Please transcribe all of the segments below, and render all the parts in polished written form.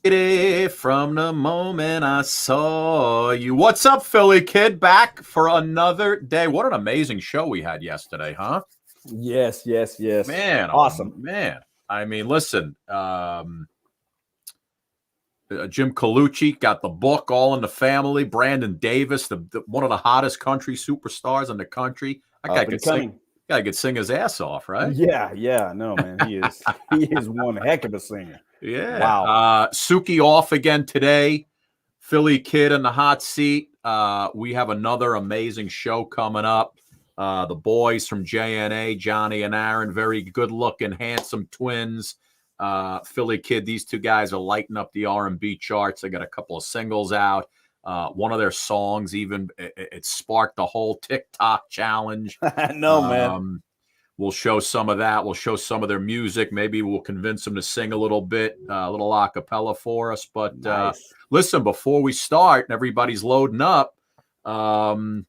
From the moment I saw you. What's up, Philly kid? Back for another day. What an amazing show we had yesterday, huh? Yes. Man, Awesome. oh man. I mean, listen, Jim Colucci got the book All in the Family. Brandon Davis, one of the hottest country superstars in the country. That guy could sing. Guy could sing his ass off, right? Yeah. No, man, he is one heck of a singer. Yeah. Wow. Suki off again today. Philly kid in the hot seat. We have another amazing show coming up. The boys from JNA, Johnny and Aaron, very good-looking, handsome twins. Philly kid, these two guys are lighting up the R&B charts. They got a couple of singles out. One of their songs even it sparked the whole TikTok challenge. No, man. We'll show some of that. We'll show some of their music. Maybe we'll convince them to sing a little bit, a little a cappella for us. But nice. Listen, before we start, and everybody's loading up. So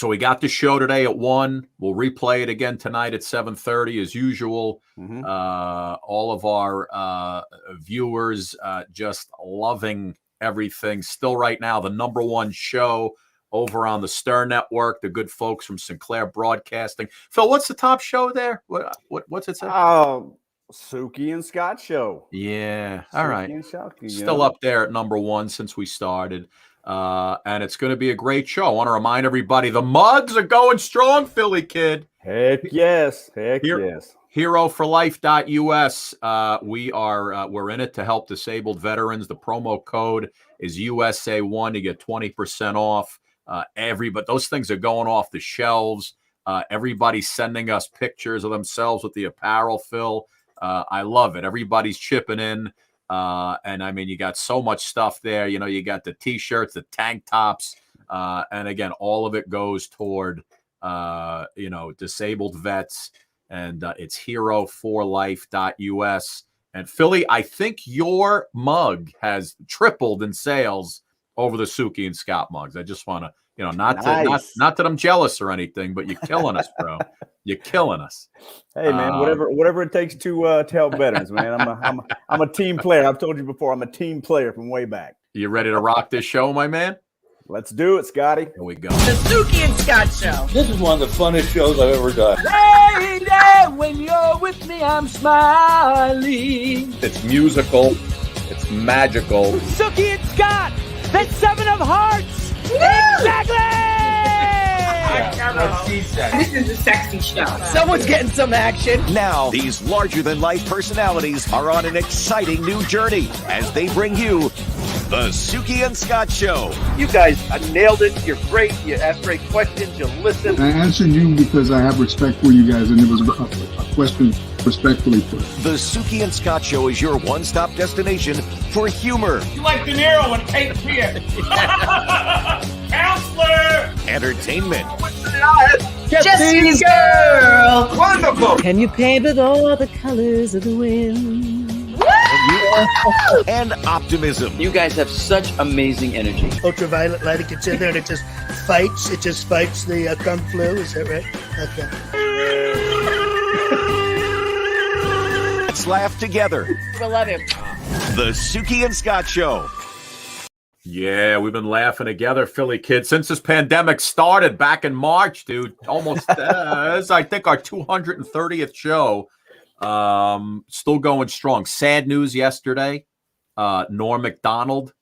we got the show today at 1. We'll replay it again tonight at 7:30 as usual. Mm-hmm. All of our viewers just loving everything. Still right now, the #1 show over on the Stern Network, the good folks from Sinclair Broadcasting. Phil, what's the top show there? What's it say? Suki and Scott show. Yeah. All right. Shoki, still up there at #1 since we started. And it's going to be a great show. I want to remind everybody, the mugs are going strong, Philly kid. Heck yes. Yes. HeroForLife.us. We're in it to help disabled veterans. The promo code is USA1 to get 20% off. But those things are going off the shelves. Everybody's sending us pictures of themselves with the apparel, Phil. I love it. Everybody's chipping in. And I mean, you got so much stuff there. You know, you got the T-shirts, the tank tops. And again, all of it goes toward, disabled vets. And it's HeroForLife.us. And Philly, I think your mug has tripled in sales over the Suki and Scott mugs. I just want to, not that I'm jealous or anything, but you're killing us, bro. You're killing us. Hey, man, whatever it takes to help veterans, man. I'm a team player. I've told you before, I'm a team player from way back. You ready to rock this show, my man? Let's do it, Scotty. Here we go. The Suki and Scott Show. This is one of the funnest shows I've ever done. Lady, when you're with me, I'm smiling. It's musical. It's magical. Suki and Scott, that's 7 of hearts. Exactly! This is a sexy show. Someone's getting some action. Now, these larger-than-life personalities are on an exciting new journey as they bring you the Suki and Scott Show. You guys nailed it. You're great. You ask great questions. You listen. I answered you because I have respect for you guys, and it was a question respectfully put. The Suki and Scott Show is your one-stop destination for humor. You like De Niro and Cape Fear. Counselor! Entertainment. Jesse's girl. Wonderful. Can you paint with all the colors of the wind? And optimism. You guys have such amazing energy. Ultraviolet light, it gets in there and it just fights the kung flu. Is that right? Okay. Let's laugh together. I love him. The Suki and Scott Show. Yeah, we've been laughing together, Philly kids, since this pandemic started back in March, dude. Almost, this is, I think, our 230th show. Still going strong. Sad news yesterday. Norm Macdonald,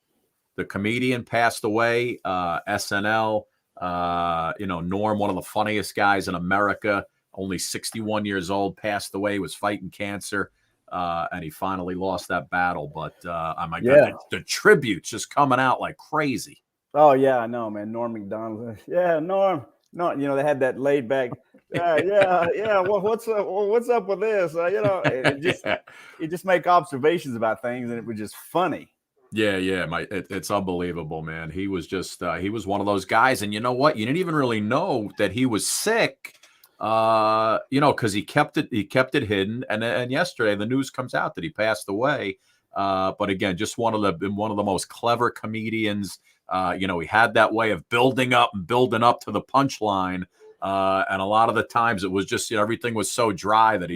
the comedian, passed away. SNL. Norm, one of the funniest guys in America, only 61 years old, passed away, was fighting cancer. And he finally lost that battle. But God, the tributes just coming out like crazy. Oh yeah, I know, man. Norm Macdonald. Yeah, Norm. No, they had that laid back. Yeah. Well, what's up with this? It just make observations about things, and it was just funny. Yeah. It's unbelievable, man. He was just he was one of those guys, and you know what? You didn't even really know that he was sick. Because he kept it hidden, and yesterday the news comes out that he passed away. But again, just one of the most clever comedians. He had that way of building up to the punchline, and a lot of the times it was just everything was so dry that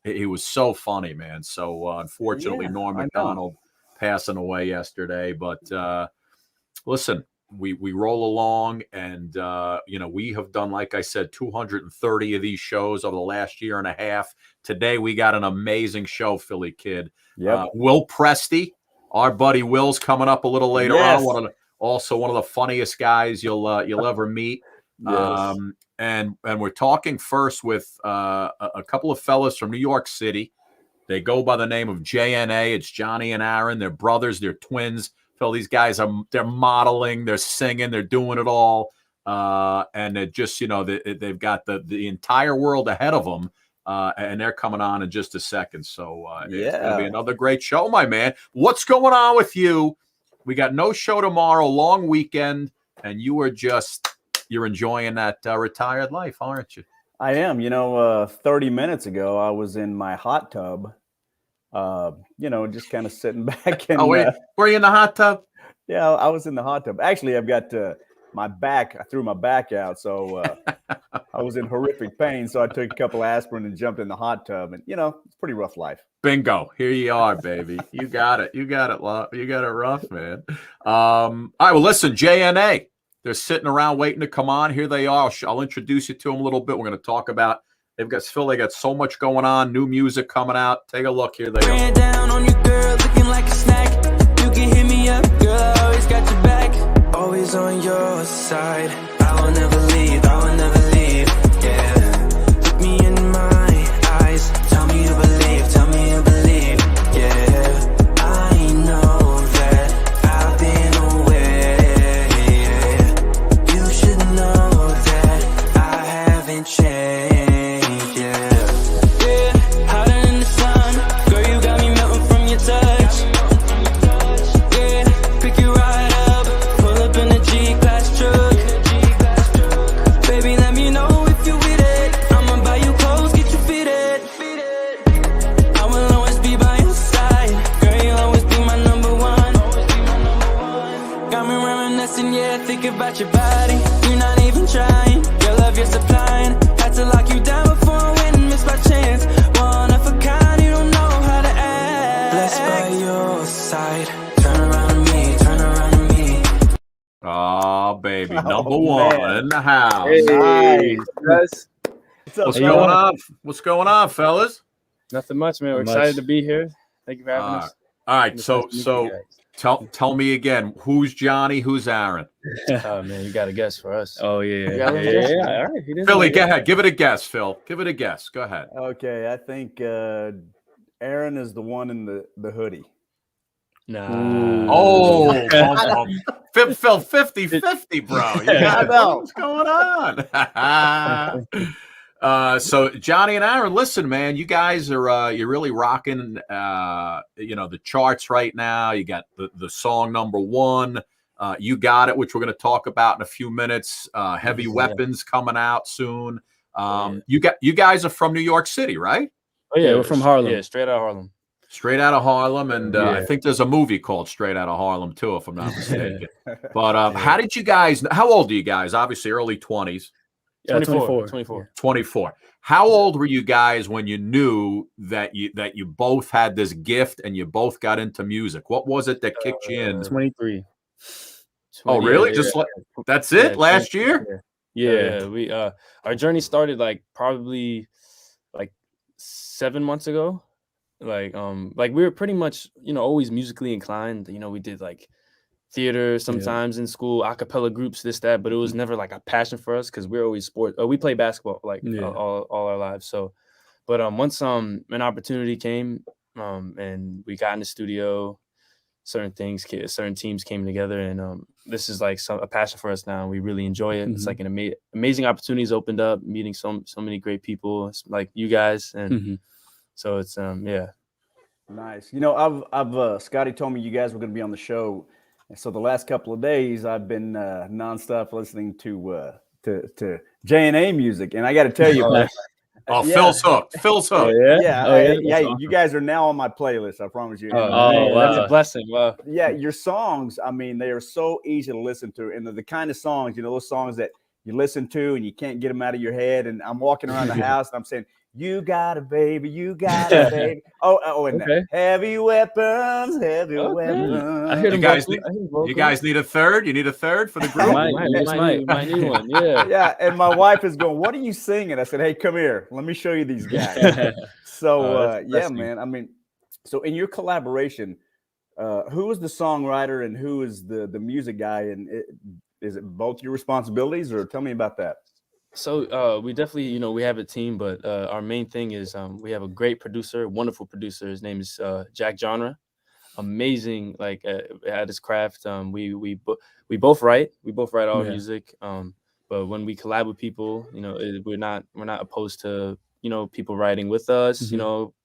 he was so funny, man. So unfortunately, Norm Macdonald passing away yesterday. But listen, we roll along, and we have done, like I said, 230 of these shows over the last year and a half. Today we got an amazing show, Philly Kid. Yep. Will Presti, our buddy Will's coming up a little later Yes. on. Also one of the funniest guys you'll ever meet. Yes. And we're talking first with a couple of fellas from New York City. They go by the name of JNA. It's Johnny and Aaron. They're brothers. They're twins. Phil, these guys they're modeling, they're singing, they're doing it all. And it just, they've got the entire world ahead of them. And they're coming on in just a second. So it's going to be another great show, my man. What's going on with you? We got no show tomorrow, long weekend, and you're enjoying that retired life, aren't you? I am. 30 minutes ago, I was in my hot tub, just kind of sitting back. And, were you in the hot tub? Yeah, I was in the hot tub. Actually, I've got my back. I threw my back out, so I was in horrific pain. So I took a couple aspirin and jumped in the hot tub. And, it's a pretty rough life. Bingo. Here you are, baby. You got it. You got it rough, man. All right, well, listen, JNA. They're sitting around waiting to come on. Here they are. I'll introduce you to them a little bit. We're going to talk about. They got so much going on. New music coming out. Take a look. Here they go. Ran down on your girl, looking like a snack. You can hit me up, girl. I always got your back. Always on your side. I will never leave. I will never leave. Yeah. Look me in my eyes. Tell me you believe. Tell me you believe. Yeah. I know that I've been away. You should know that I haven't changed. Yeah, hotter than the sun. Girl, you got me melting from your touch. Yeah, pick you right up. Pull up in a G-Class truck. Baby, let me know if you with it. I'ma buy you clothes, get you fitted. I will always be by your side. Girl, you'll always be my number one. Got me reminiscing, yeah, thinking about your body. You're not even trying. Your love you're supplying. Had to lock you down before I went and missed my chance. One of a kind, you don't know how to act. Blessed by your side. Turn around to me, turn around to me. Oh, baby. Number one in the house. Hey, guys. What's going on? What's going on, fellas? Nothing much, man. We're excited to be here. Thank you for having us. All right. So tell me again, who's Johnny? Who's Aaron? Oh, man, you got a guess for us. Oh, yeah. Yeah. All right. Philly, go ahead. Give it a guess, Phil. Give it a guess. Go ahead. Okay, I think Aaron is the one in the hoodie. Nah. Oh, Phil, 50-50, bro. I know. What's going on? So Johnny and Aaron, listen, man, you guys are you're really rocking the charts right now. You got the song number one. You Got It, which we're going to talk about in a few minutes. Heavy Weapons coming out soon. You guys are from New York City, right? Oh yeah, we're from Harlem. Yeah, straight out of Harlem. Straight out of Harlem, and I think there's a movie called Straight Out of Harlem too, if I'm not mistaken. But how did you guys? How old are you guys? Obviously, early 20s. Yeah, 24. How old were you guys when you knew that you both had this gift and you both got into music? What was it that kicked you in? 23. Oh, really? Just that's it? Last year? Yeah. We our journey started probably 7 months ago. We were pretty much always musically inclined. We did theater sometimes in school, a cappella groups, this, that, but it was never a passion for us because we're always we play basketball all our lives. So, but once an opportunity came and we got in the studio, certain teams came together, and this is a passion for us now. And we really enjoy it. It's an amazing opportunities opened up, meeting so many great people like you guys, and so it's Nice. I've Scotty told me you guys were going to be on the show. And so the last couple of days, I've been nonstop listening to JNA music, and I got to tell you, Phil's hooked. Phil's hooked. You guys are now on my playlist. I promise you. Wow. That's a blessing. Wow. Yeah, your songs. I mean, they are so easy to listen to, and they're the kind of songs, those songs that you listen to and you can't get them out of your head. And I'm walking around the house and I'm saying, You got it, baby. You got it, baby. And Okay. heavy weapons, heavy Okay. weapons. I heard You him guys, vocal. I heard him vocal. you guys need a third. You need a third for the group. We might need one. Yeah. Yeah, and my wife is going, "What are you singing?" I said, "Hey, come here. Let me show you these guys." So yeah, man. I mean, so in your collaboration, who is the songwriter and who is the music guy? And is it both your responsibilities, or tell me about that? So we definitely, we have a team, but our main thing is we have a great producer, wonderful producer. His name is JONNY. Amazing, like at his craft. We both write. We both write our music. But when we collab with people, we're not opposed to people writing with us.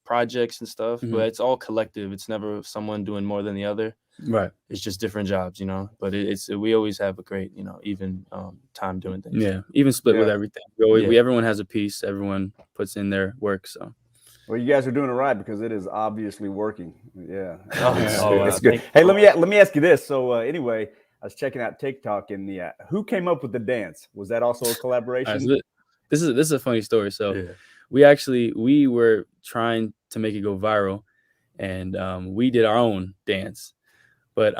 Projects and stuff. But it's all collective. It's never someone doing more than the other. Right. It's just different jobs, But we always have a great, even time doing things. Yeah. Even split with everything. Everyone has a piece. Everyone puts in their work. So. Well, you guys are doing it right because it is obviously working. Yeah, wow. It's good. Hey, let me ask you this. So anyway, I was checking out TikTok and who came up with the dance? Was that also a collaboration? This is a funny story. So we were trying to make it go viral, and we did our own dance. But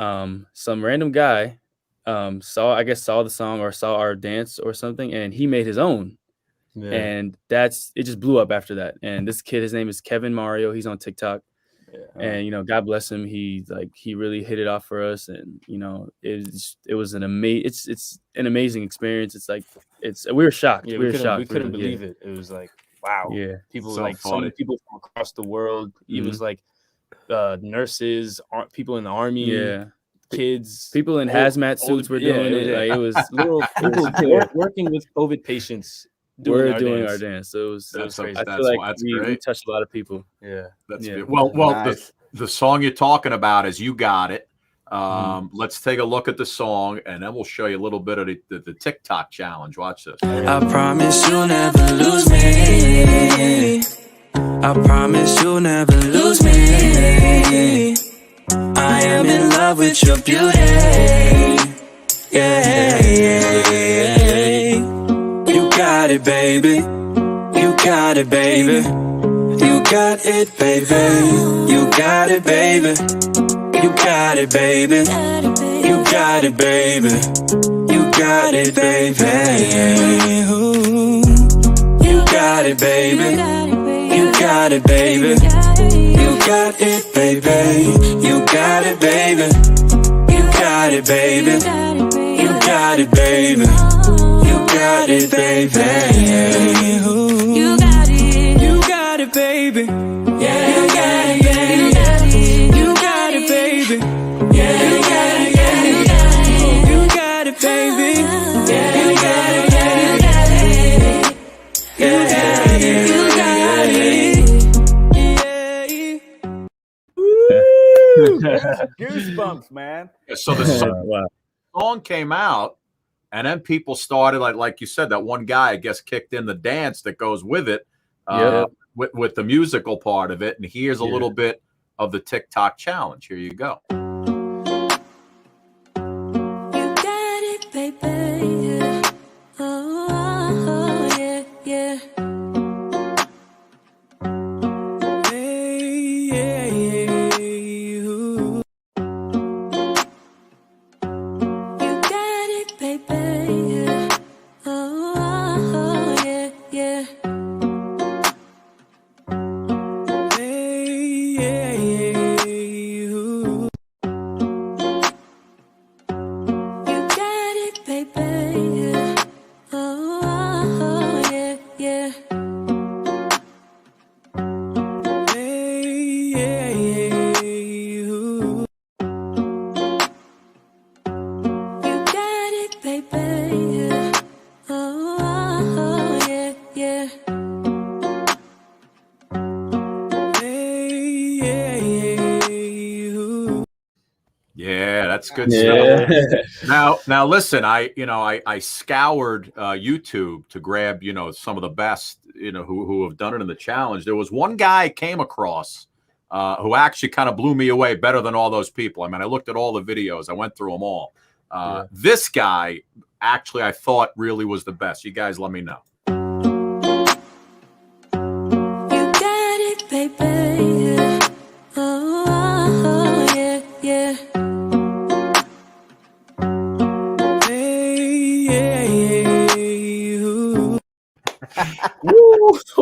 some random guy saw the song or saw our dance or something, and he made his own. Yeah. And it just blew up after that. And this kid, his name is Kevin Mario. He's on TikTok. Yeah. And God bless him. He really hit it off for us. And it was an amazing experience. We were shocked. Yeah, we couldn't believe it. It was like, wow. Yeah. People so many people from across the world. It was like nurses, people in the army, kids, people in hazmat suits were doing it. Like, it was little people working with COVID patients. Doing our dance. So it was crazy. I feel like we touched a lot of people. Yeah, that's well. Nice. The song you're talking about is "You Got It." Let's take a look at the song, and then we'll show you a little bit of the TikTok challenge. Watch this. I promise you'll never lose me. I promise you'll never lose me. I am in love with your beauty. Yeah. You got it, baby. You got it, baby. You got it, baby. You got it, baby. You got it, baby. You got it, baby. You got it, baby. You got it, baby. You got it, baby. You got it, baby. You got it, baby. You got it, baby. You got it, baby. You got it, baby. You got it. You got it, baby. Yeah, you got it, baby. You got it, baby. Yeah, you got it, baby. You got it, baby. Yeah, you got it, baby. You got it. Woo! Goosebumps, man. So the song came out. And then people started, like you said, that one guy, I guess, kicked in the dance that goes with it, with the musical part of it. And here's a little bit of the TikTok challenge. Here you go. You got it, baby. Oh, yeah. That's good stuff. Now listen, I scoured YouTube to grab, some of the best, who have done it in the challenge. There was one guy I came across who actually kind of blew me away better than all those people. I mean, I looked at all the videos. I went through them all. This guy, actually, I thought really was the best. You guys let me know.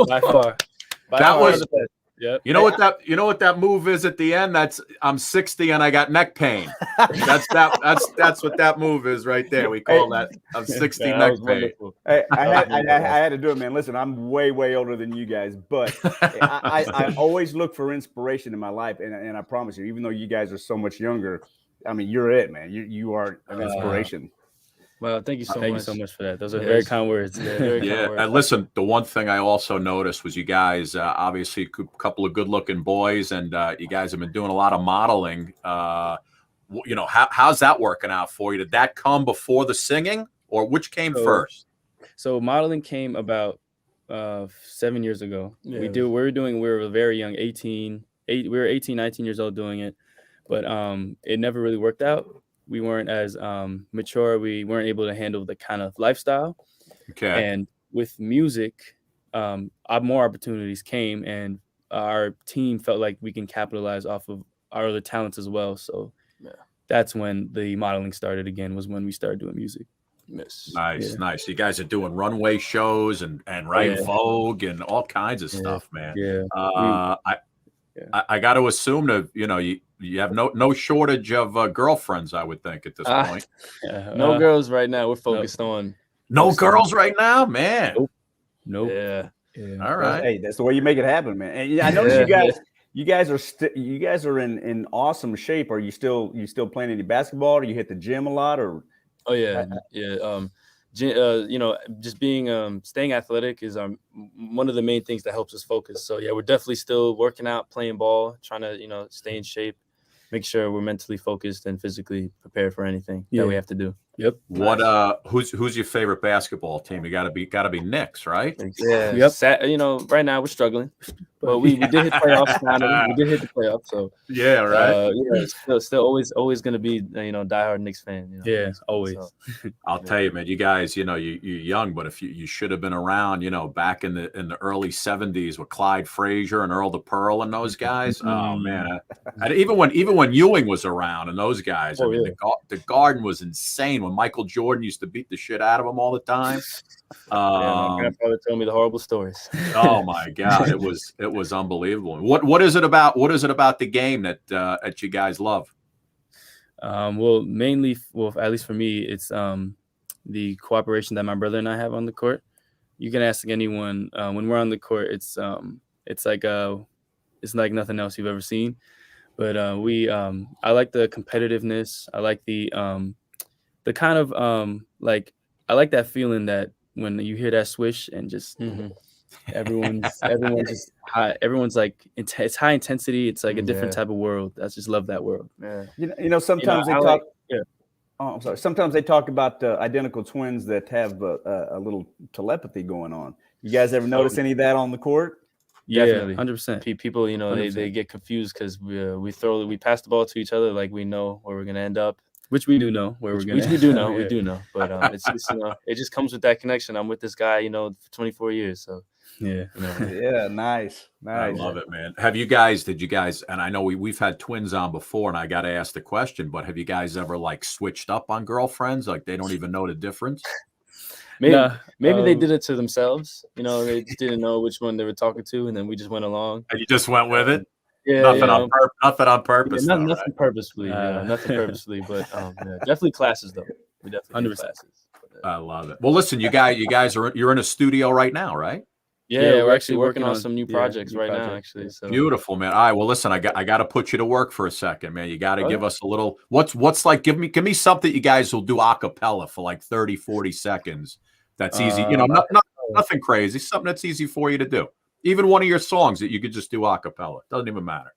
By far. That was. the best. Yep. You know what that move is at the end? That's I'm 60 and I got neck pain. That's what that move is right there. We call that I'm 60 neck pain. Hey, I had to do it, man. Listen, I'm way older than you guys, but I always look for inspiration in my life, and I promise you, even though you guys are so much younger, I mean, you're it, man. You are an inspiration. Well, thank you so much for that. Those are very kind words. Yeah. And listen, the one thing I also noticed was you guys, obviously a couple of good looking boys, and you guys have been doing a lot of modeling. You know, how's that working out for you? Did that come before the singing, or which came first? So modeling came about 7 years ago. Yeah. We were very young, 18, 19 years old doing it, but it never really worked out. We weren't as mature. We weren't able to handle the kind of lifestyle. Okay. And with music, more opportunities came, and our team felt like we can capitalize off of our other talents as well. So that's when the modeling started again, was when we started doing music. Yes. Nice. You guys are doing runway shows and Vogue and all kinds of stuff, man. Yeah. I got to assume that, you know, you have no shortage of girlfriends, I would think, at this point. No girls right now. We're focused on no girls right now, man. Nope. Yeah. All right. Hey, that's the way you make it happen, man. And I noticed you guys are in awesome shape. Are you still playing any basketball? Or you hit the gym a lot, or? Oh yeah. You know, just being staying athletic is one of the main things that helps us focus. So yeah, we're definitely still working out, playing ball, trying to, you know, stay in shape, make sure we're mentally focused and physically prepared for anything that we have to do. Yep. What who's your favorite basketball team? You gotta be Knicks, right? Yeah. Yep. You know, right now we're struggling, but we did hit playoffs finally. We did hit the playoffs, so yeah, right. Still always gonna be, you know, diehard Knicks fan. You know? Yeah, always. So, I'll tell you, man. You guys, you know, you're young, but if you should have been around, you know, back in the early '70s with Clyde Frazier and Earl the Pearl and those guys. Oh man, even when Ewing was around and those guys. I mean, the Garden was insane. When Michael Jordan used to beat the shit out of them all the time. My grandfather told me the horrible stories. Oh my God, it was unbelievable. What is it about the game that you guys love? Well, mainly, at least for me, it's the cooperation that my brother and I have on the court. You can ask anyone when we're on the court. it's like nothing else you've ever seen. But I like the competitiveness. I like the kind of like, I like that feeling that when you hear that swish and just everyone's just high, everyone's like, it's high intensity. It's like a different type of world. I just love that world. Yeah. You know, sometimes they talk. Oh, I'm sorry. Sometimes they talk about identical twins that have a little telepathy going on. You guys ever notice any of that on the court? Yeah, definitely. 100%. People, you know, they get confused because we pass the ball to each other like we know where we're gonna end up. Which we do know where we're going. Which we do know, we do know. But it's you know, it just comes with that connection. I'm with this guy, you know, for 24 years. So yeah, you know. Yeah, nice. I love it, man. Did you guys? And I know we've had twins on before, and I got to ask the question, but have you guys ever like switched up on girlfriends? Like they don't even know the difference. Maybe they did it to themselves. You know, they just didn't know which one they were talking to, and then we just went along. And you just went with it. Yeah, nothing on purpose. Yeah, nothing purposely. Nothing purposely, but definitely classes though. We definitely classes. I love it. Well, listen, you guys you're in a studio right now, right? Yeah, we're actually working on some new projects right now. Actually, so beautiful, man. All right, well, listen, I got to put you to work for a second, man. You got to give us a little. What's like? Give me something you guys will do a cappella for like 30, 40 seconds. That's easy. You know, nothing crazy. Something that's easy for you to do. Even one of your songs that you could just do a cappella. Doesn't even matter.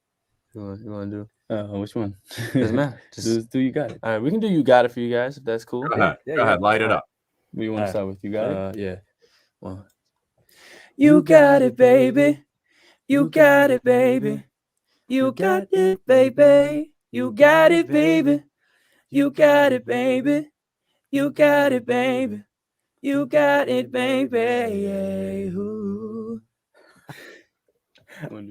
You want to do? Which one? Doesn't matter. Just do You Got It. All right, we can do You Got It for you guys if that's cool. Go ahead. Light it up. We want to start with You Got It? Yeah. Well, you got it, baby. You got it, baby. You got it, baby. You got it, baby. You got it, baby. You got it, baby. You got it, baby. Ooh.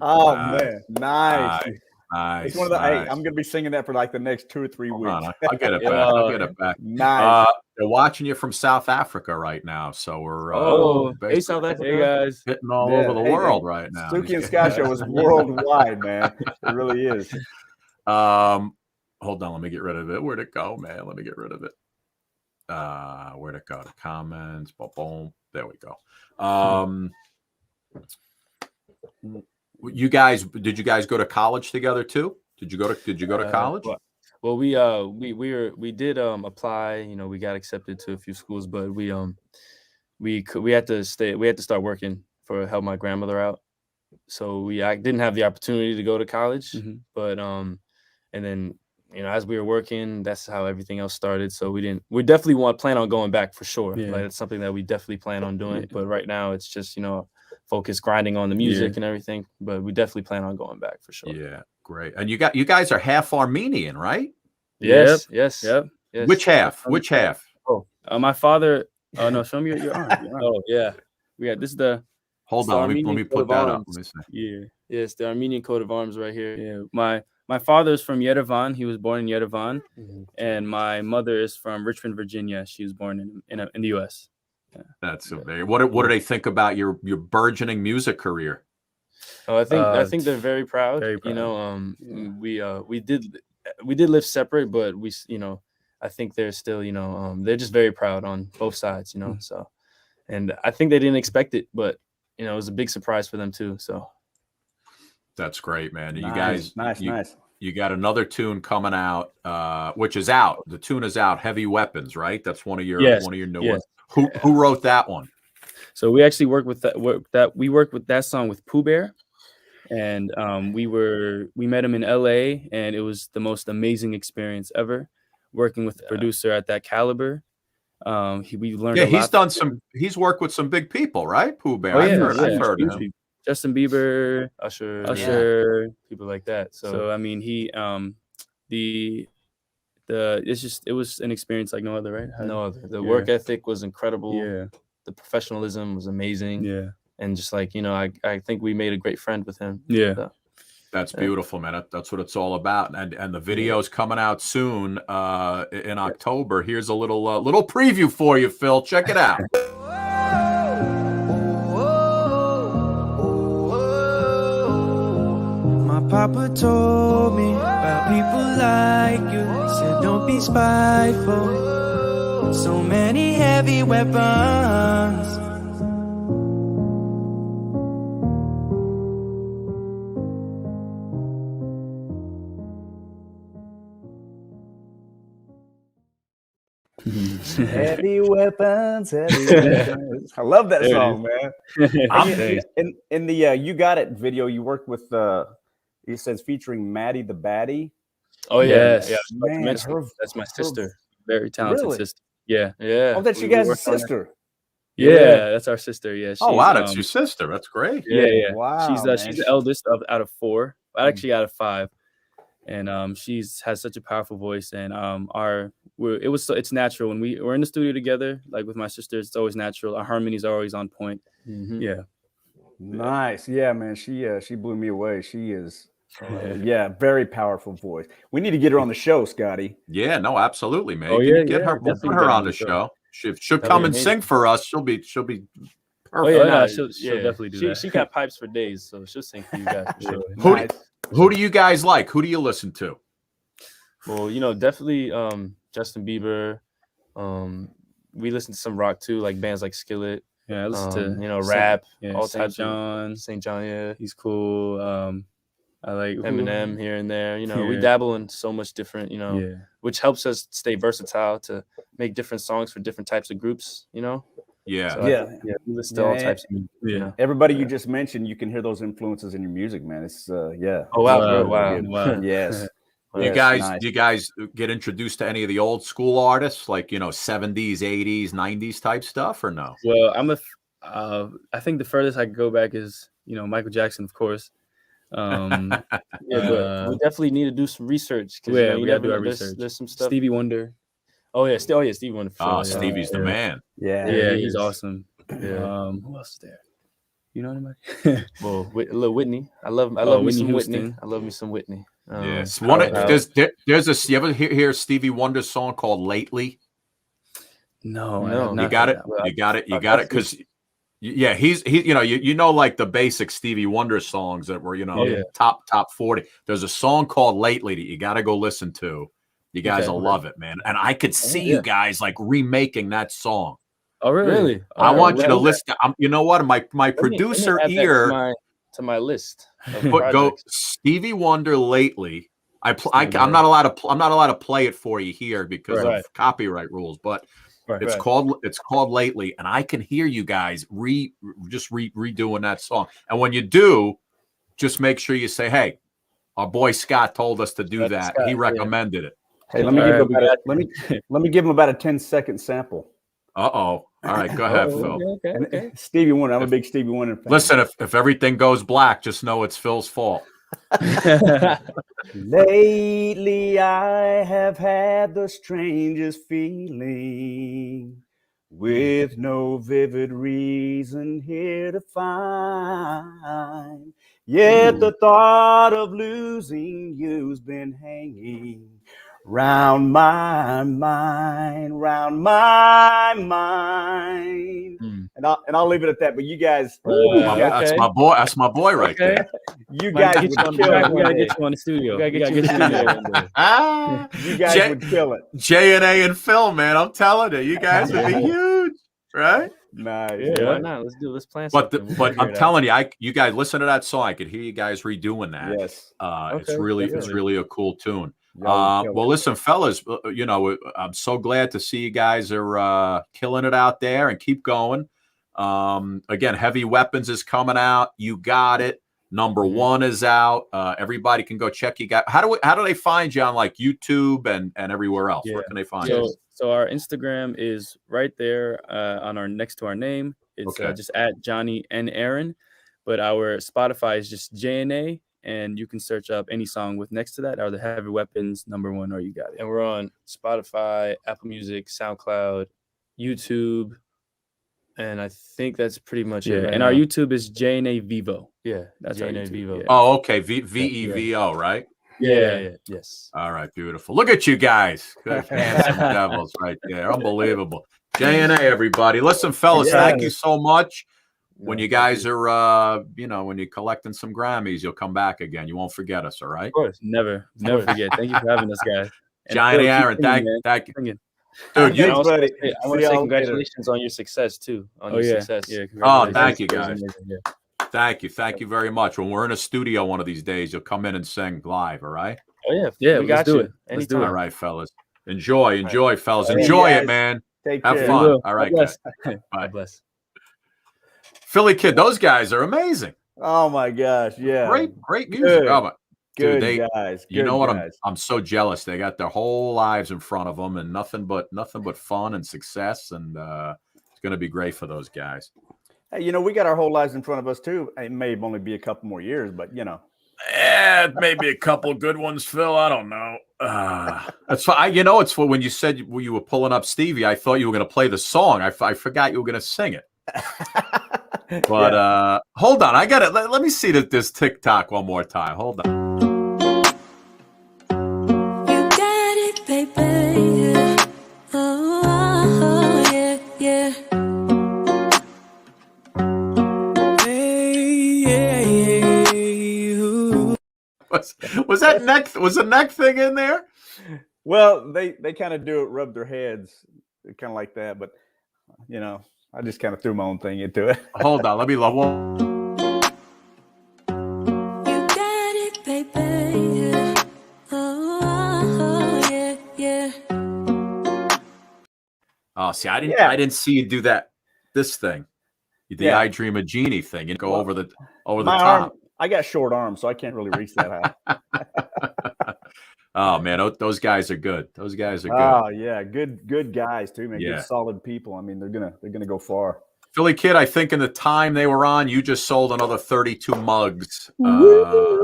Oh man, nice. It's one of the. Hey, I'm gonna be singing that for like the next 2 or 3 weeks. I'll get it back. Nice. They're watching you from South Africa right now, so we're hey South Africa, hey guys, hitting all over the world right now. Suki and Scott show is worldwide, man. It really is. Hold on, let me get rid of it. Where'd it go, man? Let me get rid of it. Where'd it go? The comments. Boom, boom. There we go. Did you guys go to college together too? Did you go to college? Well, we did apply. You know, we got accepted to a few schools, but we had to start working to help my grandmother out. So I didn't have the opportunity to go to college, but and then, you know, as we were working, that's how everything else started. So we definitely plan on going back for sure. Yeah. Like it's something that we definitely plan on doing. But right now it's just, you know, focus grinding on the music and everything. But we definitely plan on going back for sure. Yeah, great. And you guys are half Armenian, right? Yes. Which half? Which half? Oh, my father. Oh no, show me your arm. Oh yeah, we got this is the. Hold on, let me put that up. Let me see. Yeah, it's the Armenian coat of arms right here. Yeah, my father's from Yerevan. He was born in Yerevan, and my mother is from Richmond, Virginia. She was born in the U.S. Yeah. That's amazing. What do they think about your burgeoning music career? Oh, I think they're very proud. Very proud. You know, we did live separate, but we, you know, I think they're still, you know, they're just very proud on both sides, you know. So, and I think they didn't expect it, but you know, it was a big surprise for them too. So that's great, man. Nice, You guys, nice. You got another tune coming out, which is out. The tune is out. Heavy Weapons, right? That's one of your new ones. Who wrote that one? So we actually worked with that song with Pooh Bear, and we met him in LA, and it was the most amazing experience ever working with the producer at that caliber. We learned. Yeah, he's worked with some big people, right? Pooh Bear. Oh, I've heard of him. Justin Bieber, Usher, people like that. So I mean, it was an experience like no other, right? No other. The work ethic was incredible. Yeah. The professionalism was amazing. Yeah. And just like, you know, I think we made a great friend with him. Yeah. So, that's beautiful, man. That's what it's all about. And the video's coming out soon in October. Here's a little preview for you, Phil. Check it out. My papa told me about people like you. Said don't be spiteful. So many heavy weapons. Heavy weapons, heavy weapons. I love that song, man. In the You Got It video, you worked with it says featuring Maddie the Baddie. Oh yes, man, that's my sister. Very talented sister. Yeah. Oh, that's you guys' sister. Yeah, that's our sister. Yeah. Oh wow, that's your sister. That's great. Yeah. Wow. She's the eldest out of 4. Actually, out of 5. And she's has such a powerful voice, and it's natural when we're in the studio together, like with my sister. It's always natural. Our harmonies are always on point. Yeah, nice. Yeah, man. She blew me away. She is, very powerful voice. We need to get her on the show, Scotty. Yeah, no, absolutely, man. Oh yeah, get her. We'll put her on the show. She'll come and sing for us. She'll be perfect. Oh yeah, she'll definitely do that. She got pipes for days, so she'll sing for you guys for sure. Who do you guys like? Who do you listen to? Well, you know, definitely Justin Bieber. We listen to some rock too, like bands like Skillet. Yeah, I listen to rap, all St. types of St. John. Yeah, he's cool. I like Eminem here and there. You know, we dabble in so much different. You know, which helps us stay versatile to make different songs for different types of groups. You know. Yeah. So we listen to all types of music. You know? Everybody you just mentioned, you can hear those influences in your music, man. It's Oh wow. Yes. You guys get introduced to any of the old school artists, like 70s, 80s, 90s type stuff, or no? Well, I think the furthest I could go back is Michael Jackson, of course. But we definitely need to do some research. We gotta do our research. There's some stuff. Stevie Wonder. Oh yeah, Stevie Wonder. Oh, Stevie's the man. Yeah, he's awesome. Yeah. Who else is there? You know anybody? Well, little Whitney. I love me some Whitney. I love me some Whitney. Yes. There's you ever hear Stevie Wonder's song called "Lately"? No, I No. have You not got heard it. that one. You got it. You got it. Because yeah, he's you know like the basic Stevie Wonder songs that were top 40. There's a song called Lately that you got to go listen to. You guys will love it, man. And I could see you guys like remaking that song. Oh, really? I want you to listen. You know what? My producer let me add ear that to my list of go projects. Stevie Wonder Lately. I'm not allowed to play it for you here because of copyright rules, but it's called Lately, and I can hear you guys redoing that song. And when you do, just make sure you say, "Hey, our boy Scott told us to do that. He recommended it." Hey, let me give him about a 10-second sample. All right, go ahead, Phil. Okay. Stevie Wonder. I'm a big Stevie Wonder fan. Listen, if everything goes black, just know it's Phil's fault. Lately, I have had the strangest feeling, with no vivid reason here to find. Yet the thought of losing you's been hanging round my mind. And I'll leave it at that. But you guys, that's my boy. That's my boy right there. You guys would kill it. We gotta get you on the studio. We gotta get you in the studio one day. You guys would kill it. J&A and Phil, man, I'm telling you, you guys would be huge, right? Nice. Yeah, why not? Let's plan but something. But I'm telling you, you guys listen to that song. I could hear you guys redoing that. Yes. It's really a cool tune. Well, listen, fellas, I'm so glad to see you guys are killing it out there and keep going. Again, Heavy Weapons is coming out. You got it. Number 1 is out. Everybody can go check you guys. How do they find you on like YouTube and everywhere else? Where can they find you? So our Instagram is right there on our next to our name. It's just at Johnny and Aaron, but our Spotify is just JNA, and you can search up any song with next to that, or the Heavy Weapons number 1, or you got it. And we're on Spotify, Apple Music, SoundCloud, YouTube. And I think that's pretty much it. Right and now. Our YouTube is JNA Vivo. Yeah, that's JNA Vivo. Yeah. Oh, okay. VEVO, right? Yeah. Yes. All right, beautiful. Look at you guys. Good handsome devils right there. Unbelievable. JNA, everybody. Listen, fellas, thank you so much. When you guys are, when you're collecting some Grammys, you'll come back again. You won't forget us, all right? Of course. Never forget. Thank you for having us, guys. Johnny, Aaron, thank you. Dude, I want to say congratulations on your success too. Success. Yeah, thank you guys. Thank you very much. When we're in a studio one of these days, you'll come in and sing live, all right? Oh yeah, we got do you. it. Let's do it. All right, fellas. Enjoy, fellas. Enjoy it, man. Take Have care. fun. All right, guys. Bye. Bless. Philly Kid, those guys are amazing. Oh my gosh, yeah. Great music. Good Dude, guys. You know what? I'm so jealous. They got their whole lives in front of them, and nothing but fun and success, and it's going to be great for those guys. Hey, we got our whole lives in front of us too. It may only be a couple more years, but maybe a couple good ones, Phil. I don't know. That's fine. It's for when you said you were pulling up Stevie. I thought you were going to play the song. I forgot you were going to sing it. But hold on, I got it. Let me see this TikTok one more time. Hold on. Was that neck? Was the neck thing in there? Well, they kind of do it, rub their heads, kind of like that. But I just kind of threw my own thing into it. Hold on, let me love one. You got it, baby. Yeah. Oh, see, I didn't see you do that. This thing, the I Dream of Jeannie thing, and go over the top. Arm, I got short arms, so I can't really reach that high. Oh man, those guys are good. Those guys are good. Oh yeah, good guys too, man. Yeah. Good solid people. I mean, they're gonna go far. Philly Kid, I think in the time they were on, you just sold another 32 mugs. The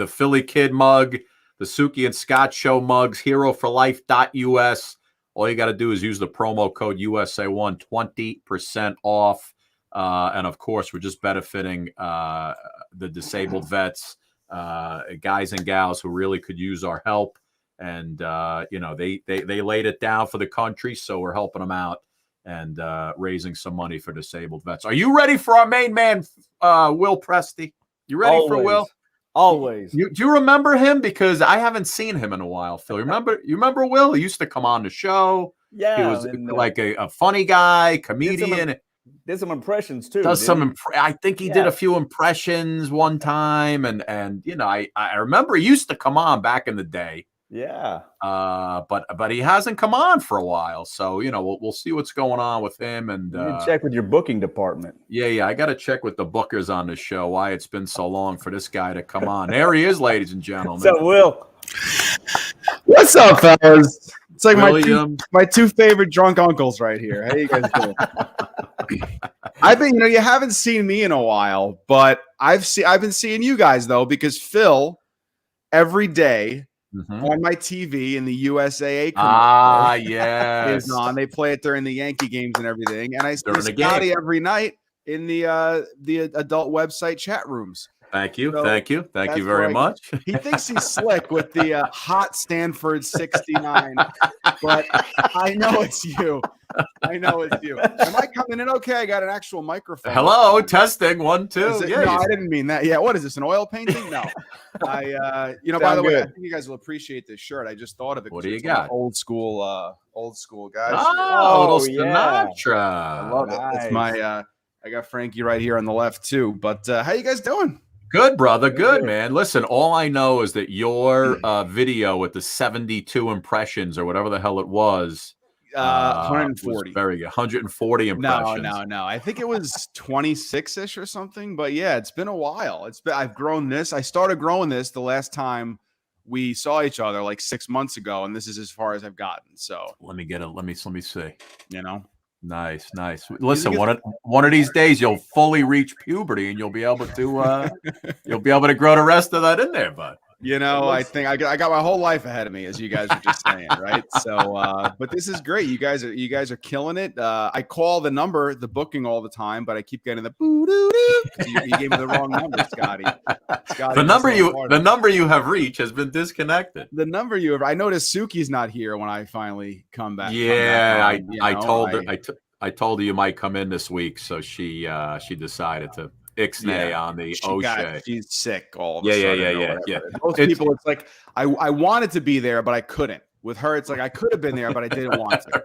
Philly Kid mug, the Suki and Scott Show mugs, heroforlife.us. All you got to do is use the promo code USA1, 20% off. And of course, we're just benefiting the disabled vets, guys and gals who really could use our help. and you know, they laid it down for the country, so we're helping them out and raising some money for disabled vets. Are you ready for our main man, Will Presti? You ready for Will? Always. Do you remember him? Because I haven't seen him in a while, Phil. You remember Will? He used to come on the show. Yeah, he was like a funny guy, comedian. Did some impressions too. I think he did a few impressions one time, and you know, I remember he used to come on back in the day. Yeah. But he hasn't come on for a while, so you know, we'll see what's going on with him. And you can check with your booking department. Yeah, I got to check with the bookers on the show why it's been so long for this guy to come on. There he is, ladies and gentlemen. So Will, what's up, fellas? It's like my two favorite drunk uncles right here. How you guys doing? I've been, you haven't seen me in a while, but I've been seeing you guys though, because Phil every day on my TV in the USAA commercial is on. They play it during the Yankee games and everything, and I see Scotty every night in the adult website chat rooms. Thank you. Thank you very much. He thinks he's slick with the hot Stanford 69, but I know it's you. Am I coming in okay? I got an actual microphone. Hello, testing 1 2. No, I didn't mean that. Yeah, what is this? An oil painting? No. By the way, I think you guys will appreciate this shirt. I just thought of it. What do you got? Old school guys. Oh, little Sinatra. I love it. It's my I got Frankie right here on the left too. But how you guys doing? Good, brother. Good, man. Listen, all I know is that your video with the 72 impressions or whatever the hell it was, 140. Was very good. 140 impressions. No. I think it was 26-ish or something. But yeah, it's been a while. I've grown this. I started growing this the last time we saw each other like 6 months ago, and this is as far as I've gotten. So let me see. Nice. Listen, one of these days you'll fully reach puberty and you'll be able to grow the rest of that in there, bud. I think I got my whole life ahead of me, as you guys were just saying, right? So, but this is great. You guys are killing it. I call the booking all the time, but I keep getting the boo doo doo. You gave me the wrong number, Scotty. The number you have reached has been disconnected. The number I noticed Suki's not here when I finally come back. Yeah, I told her. I told her you might come in this week, so she decided to ixnay on the O'Shea. She's sick all of a sudden. Yeah. Most people, it's like I wanted to be there, but I couldn't. With her, it's like I could have been there, but I didn't want to.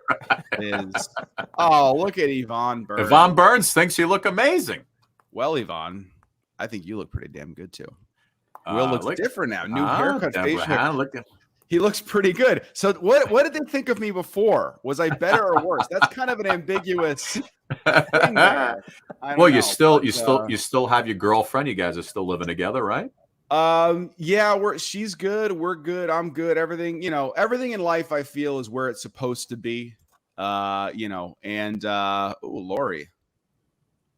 Look at Yvonne Burns. Yvonne Burns thinks you look amazing. Well, Yvonne, I think you look pretty damn good too. Will looks different now. New haircut, facial hair. He looks pretty good. So what did they think of me before? Was I better or worse? That's kind of an ambiguous thing there. Well, you still have your girlfriend. You guys are still living together, right? Yeah, she's good. We're good. I'm good. Everything in life I feel is where it's supposed to be. And Lori.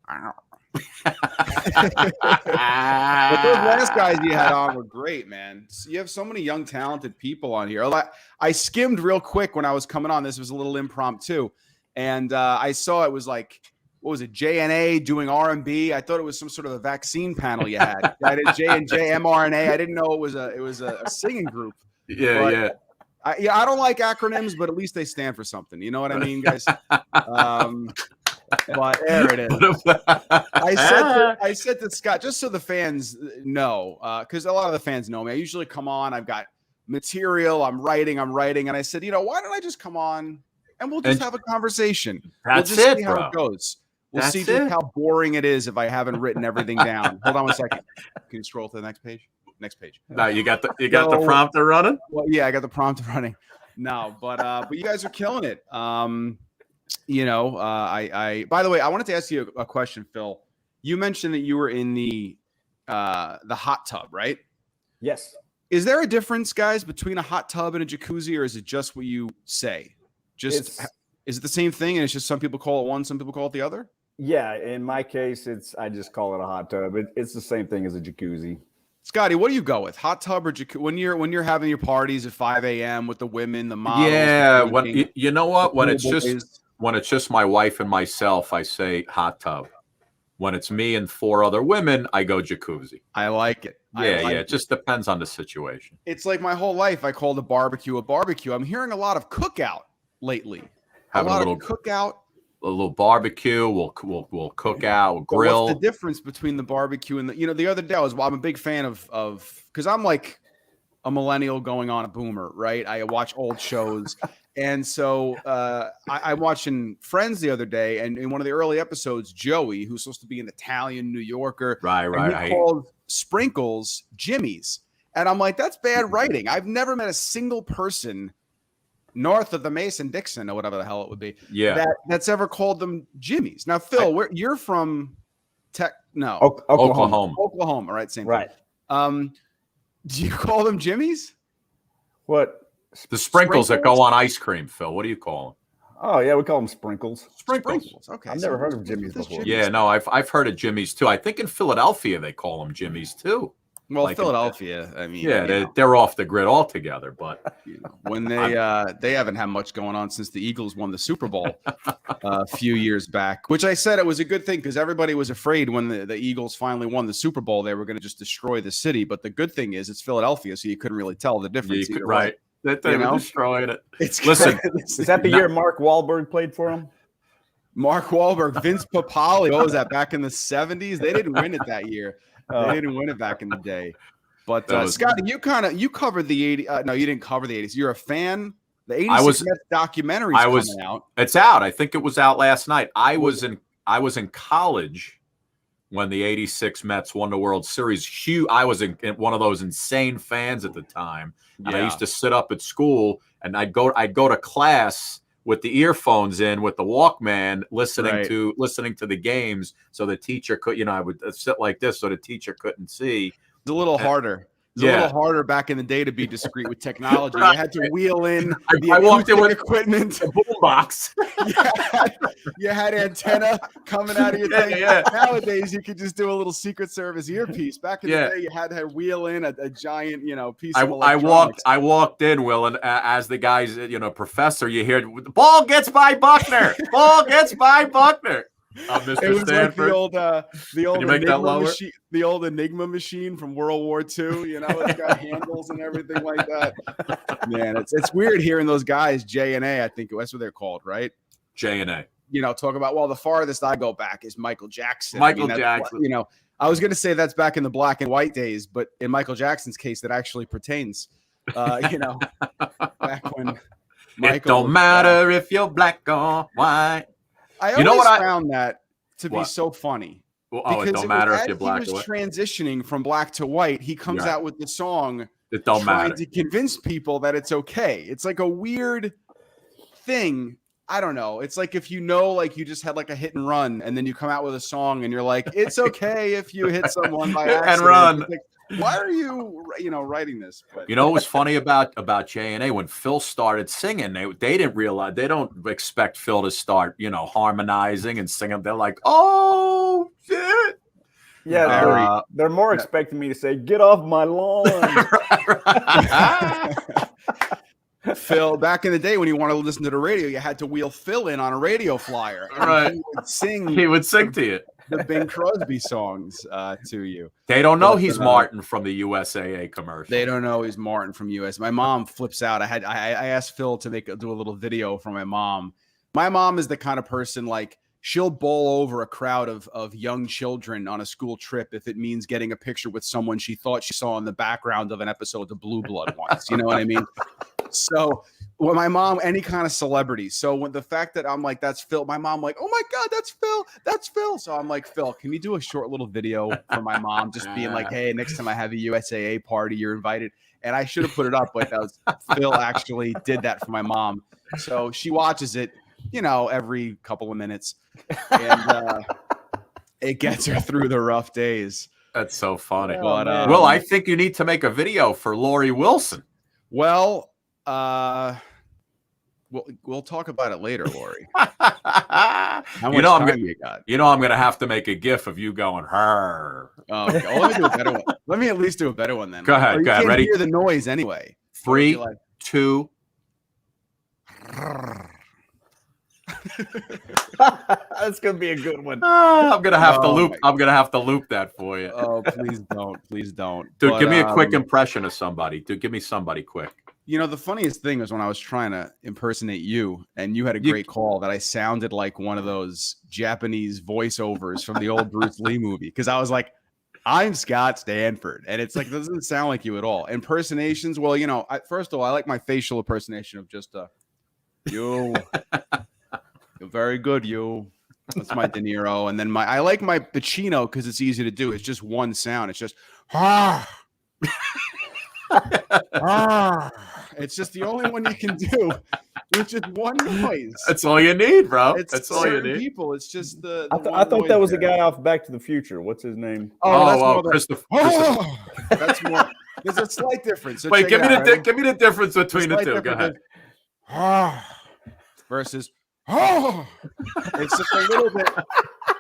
I don't know. But those last guys you had on were great, man. You have so many young, talented people on here. I skimmed real quick when I was coming on. This was a little impromptu, and I saw it was like, what was it, JNA doing R&B? I thought it was some sort of a vaccine panel you had. I did J&J mRNA. I didn't know it was a singing group. Yeah. I don't like acronyms, but at least they stand for something. You know what I mean, guys? But there it is. I said to Scott, just so the fans know, because a lot of the fans know me. I usually come on. I've got material. I'm writing. And I said, why don't I just come on and we'll just have a conversation. We'll just see how it goes. We'll see just how boring it is if I haven't written everything down. Hold on 1 second. Can you scroll to the next page? Next page. No, you got the prompter running? Well, yeah, I got the prompter running. No, but you guys are killing it. By the way, I wanted to ask you a question, Phil. You mentioned that you were in the hot tub, right? Yes. Is there a difference, guys, between a hot tub and a jacuzzi, or is it just what you say? Is it the same thing, and it's just some people call it one, some people call it the other? Yeah, in my case, I just call it a hot tub. It's the same thing as a jacuzzi. Scotty, what do you go with? Hot tub or jacuzzi? When you're having your parties at 5 a.m. with the women, the models? Yeah, you know what? When it's just my wife and myself, I say hot tub. When it's me and 4 other women, I go jacuzzi. I like it. Yeah, it just depends on the situation. It's like my whole life I called a barbecue. I'm hearing a lot of cookout lately. Having a little cookout. A little barbecue. We'll cook out. We'll grill. What's the difference between the barbecue and the other day I'm a big fan of because I'm like a millennial going on a boomer, right? I watch old shows. And so I'm watching Friends the other day, and in one of the early episodes, Joey, who's supposed to be an Italian New Yorker, he called sprinkles Jimmy's. And I'm like, that's bad writing. I've never met a single person north of the Mason-Dixon or whatever the hell it would be, that's ever called them Jimmy's. Now, Phil, you're from Oklahoma. Oklahoma, right? Same right. Thing. Do you call them Jimmy's? What? The sprinkles that go on ice cream, Phil. What do you call them? Oh yeah, we call them sprinkles. Sprinkles. Okay. I've never heard of Jimmy's before. Yeah, no, I've heard of Jimmy's too. I think in Philadelphia they call them Jimmy's too. Well, like Philadelphia, I mean, they're off the grid altogether. But when they haven't had much going on since the Eagles won the Super Bowl a few years back, which I said it was a good thing because everybody was afraid when the Eagles finally won the Super Bowl they were going to just destroy the city. But the good thing is it's Philadelphia, so you couldn't really tell the difference. Right. That they were destroying it. Listen, is that the year Mark Wahlberg played for him? Mark Wahlberg, Vince Papale. What was that back in the 70s? They didn't win it that year. They didn't win it back in the day. But Scotty, you covered the 80s. No, you didn't cover the 80s. You're a fan. The 86 Mets documentary coming out. It's out. I think it was out last night. I was in college when the 86 Mets won the World Series. I was in one of those insane fans at the time. And I used to sit up at school and I'd go to class with the earphones in with the Walkman listening to the games so the teacher could, I would sit like this so the teacher couldn't see. It's a little harder. It's a little harder back in the day to be discreet with technology. You had to wheel in I walked in with equipment, a boombox. you had antenna coming out of your thing. Nowadays, you could just do a little Secret Service earpiece. Back in the day, you had to wheel in a giant, piece of electronics. I walked in, Will, and as the guys, professor, you hear the ball gets by Buckner. Ball gets by Buckner. Mr. It was Stanford. Like the old Enigma machine from World War II. It's got handles and everything like that. Man, it's weird hearing those guys, J&A, I think that's what they're called, right? J&A. Talk about, the farthest I go back is Michael Jackson. Jackson. I was going to say that's back in the black and white days, but in Michael Jackson's case, that actually pertains. Back when it don't matter if you're black or white. I always found that to be so funny. It don't matter if you're black or white. He was transitioning from black to white. He comes out with the song It don't trying matter. to convince people that it's okay. It's like a weird thing. I don't know. It's like if you just had like a hit and run and then you come out with a song and you're like, it's okay if you hit someone by accident. And run. Like, why are you, writing this? But what was funny about J&A when Phil started singing, they didn't realize, they don't expect Phil to start, harmonizing and singing. They're like, oh shit. Yeah, they're more expecting me to say, "Get off my lawn." Phil, back in the day when you wanted to listen to the radio, you had to wheel Phil in on a radio flyer. Right. He would sing to you the Bing Crosby songs to you. They don't know he's Martin from the USAA commercial. They don't know he's Martin from US. My mom flips out. I asked Phil to do a little video for my mom. My mom is the kind of person like she'll bowl over a crowd of young children on a school trip if it means getting a picture with someone she thought she saw in the background of an episode of Blue Blood once. You know what I mean? So when my mom, any kind of celebrity. So when the fact that I'm like, that's Phil, my mom like, oh my God, that's Phil. That's Phil. So I'm like, Phil, can you do a short little video for my mom? Just being like, hey, next time I have a USAA party, you're invited. And I should have put it up, but that was Phil actually did that for my mom. So she watches it, every couple of minutes. And it gets her through the rough days. That's so funny. But, Well, I think you need to make a video for Lori Wilson. Well, we'll talk about it later, Lori. How much time you got? I'm gonna have to make a GIF of you going her. Oh, okay. Well, let me do a better one. Let me at least do a better one then. Go ahead. Go ahead. Ready? Hear the noise anyway. 3, 2. That's gonna be a good one. I'm gonna have to Oh loop. my- I'm gonna have to loop that for you. Oh, please don't. Please don't. Dude, But, give me a quick impression of somebody. Dude, give me somebody quick. You know, the funniest thing was when I was trying to impersonate you, and you had a You- great call that I sounded like one of those Japanese voiceovers from the old Bruce Lee movie. Because I was like, I'm Scott Stanford. And it's like, doesn't sound like you at all. Impersonations, well, you know, first of all, I like my facial impersonation of just you. You're very good, you. That's my De Niro. And then I like my Pacino because it's easy to do. It's just one sound. It's just, it's just the only one you can do with just one noise. That's all you need, bro. It's That's all you certain need. people. It's just the I thought one that was noise the there. guy off Back to the Future. What's his name? That's Oh, more the- Christopher. That's more. There's a slight difference. So Wait, check give it me out, the ready? give me the difference between the Slight two. Go difference ahead. versus it's just a little bit.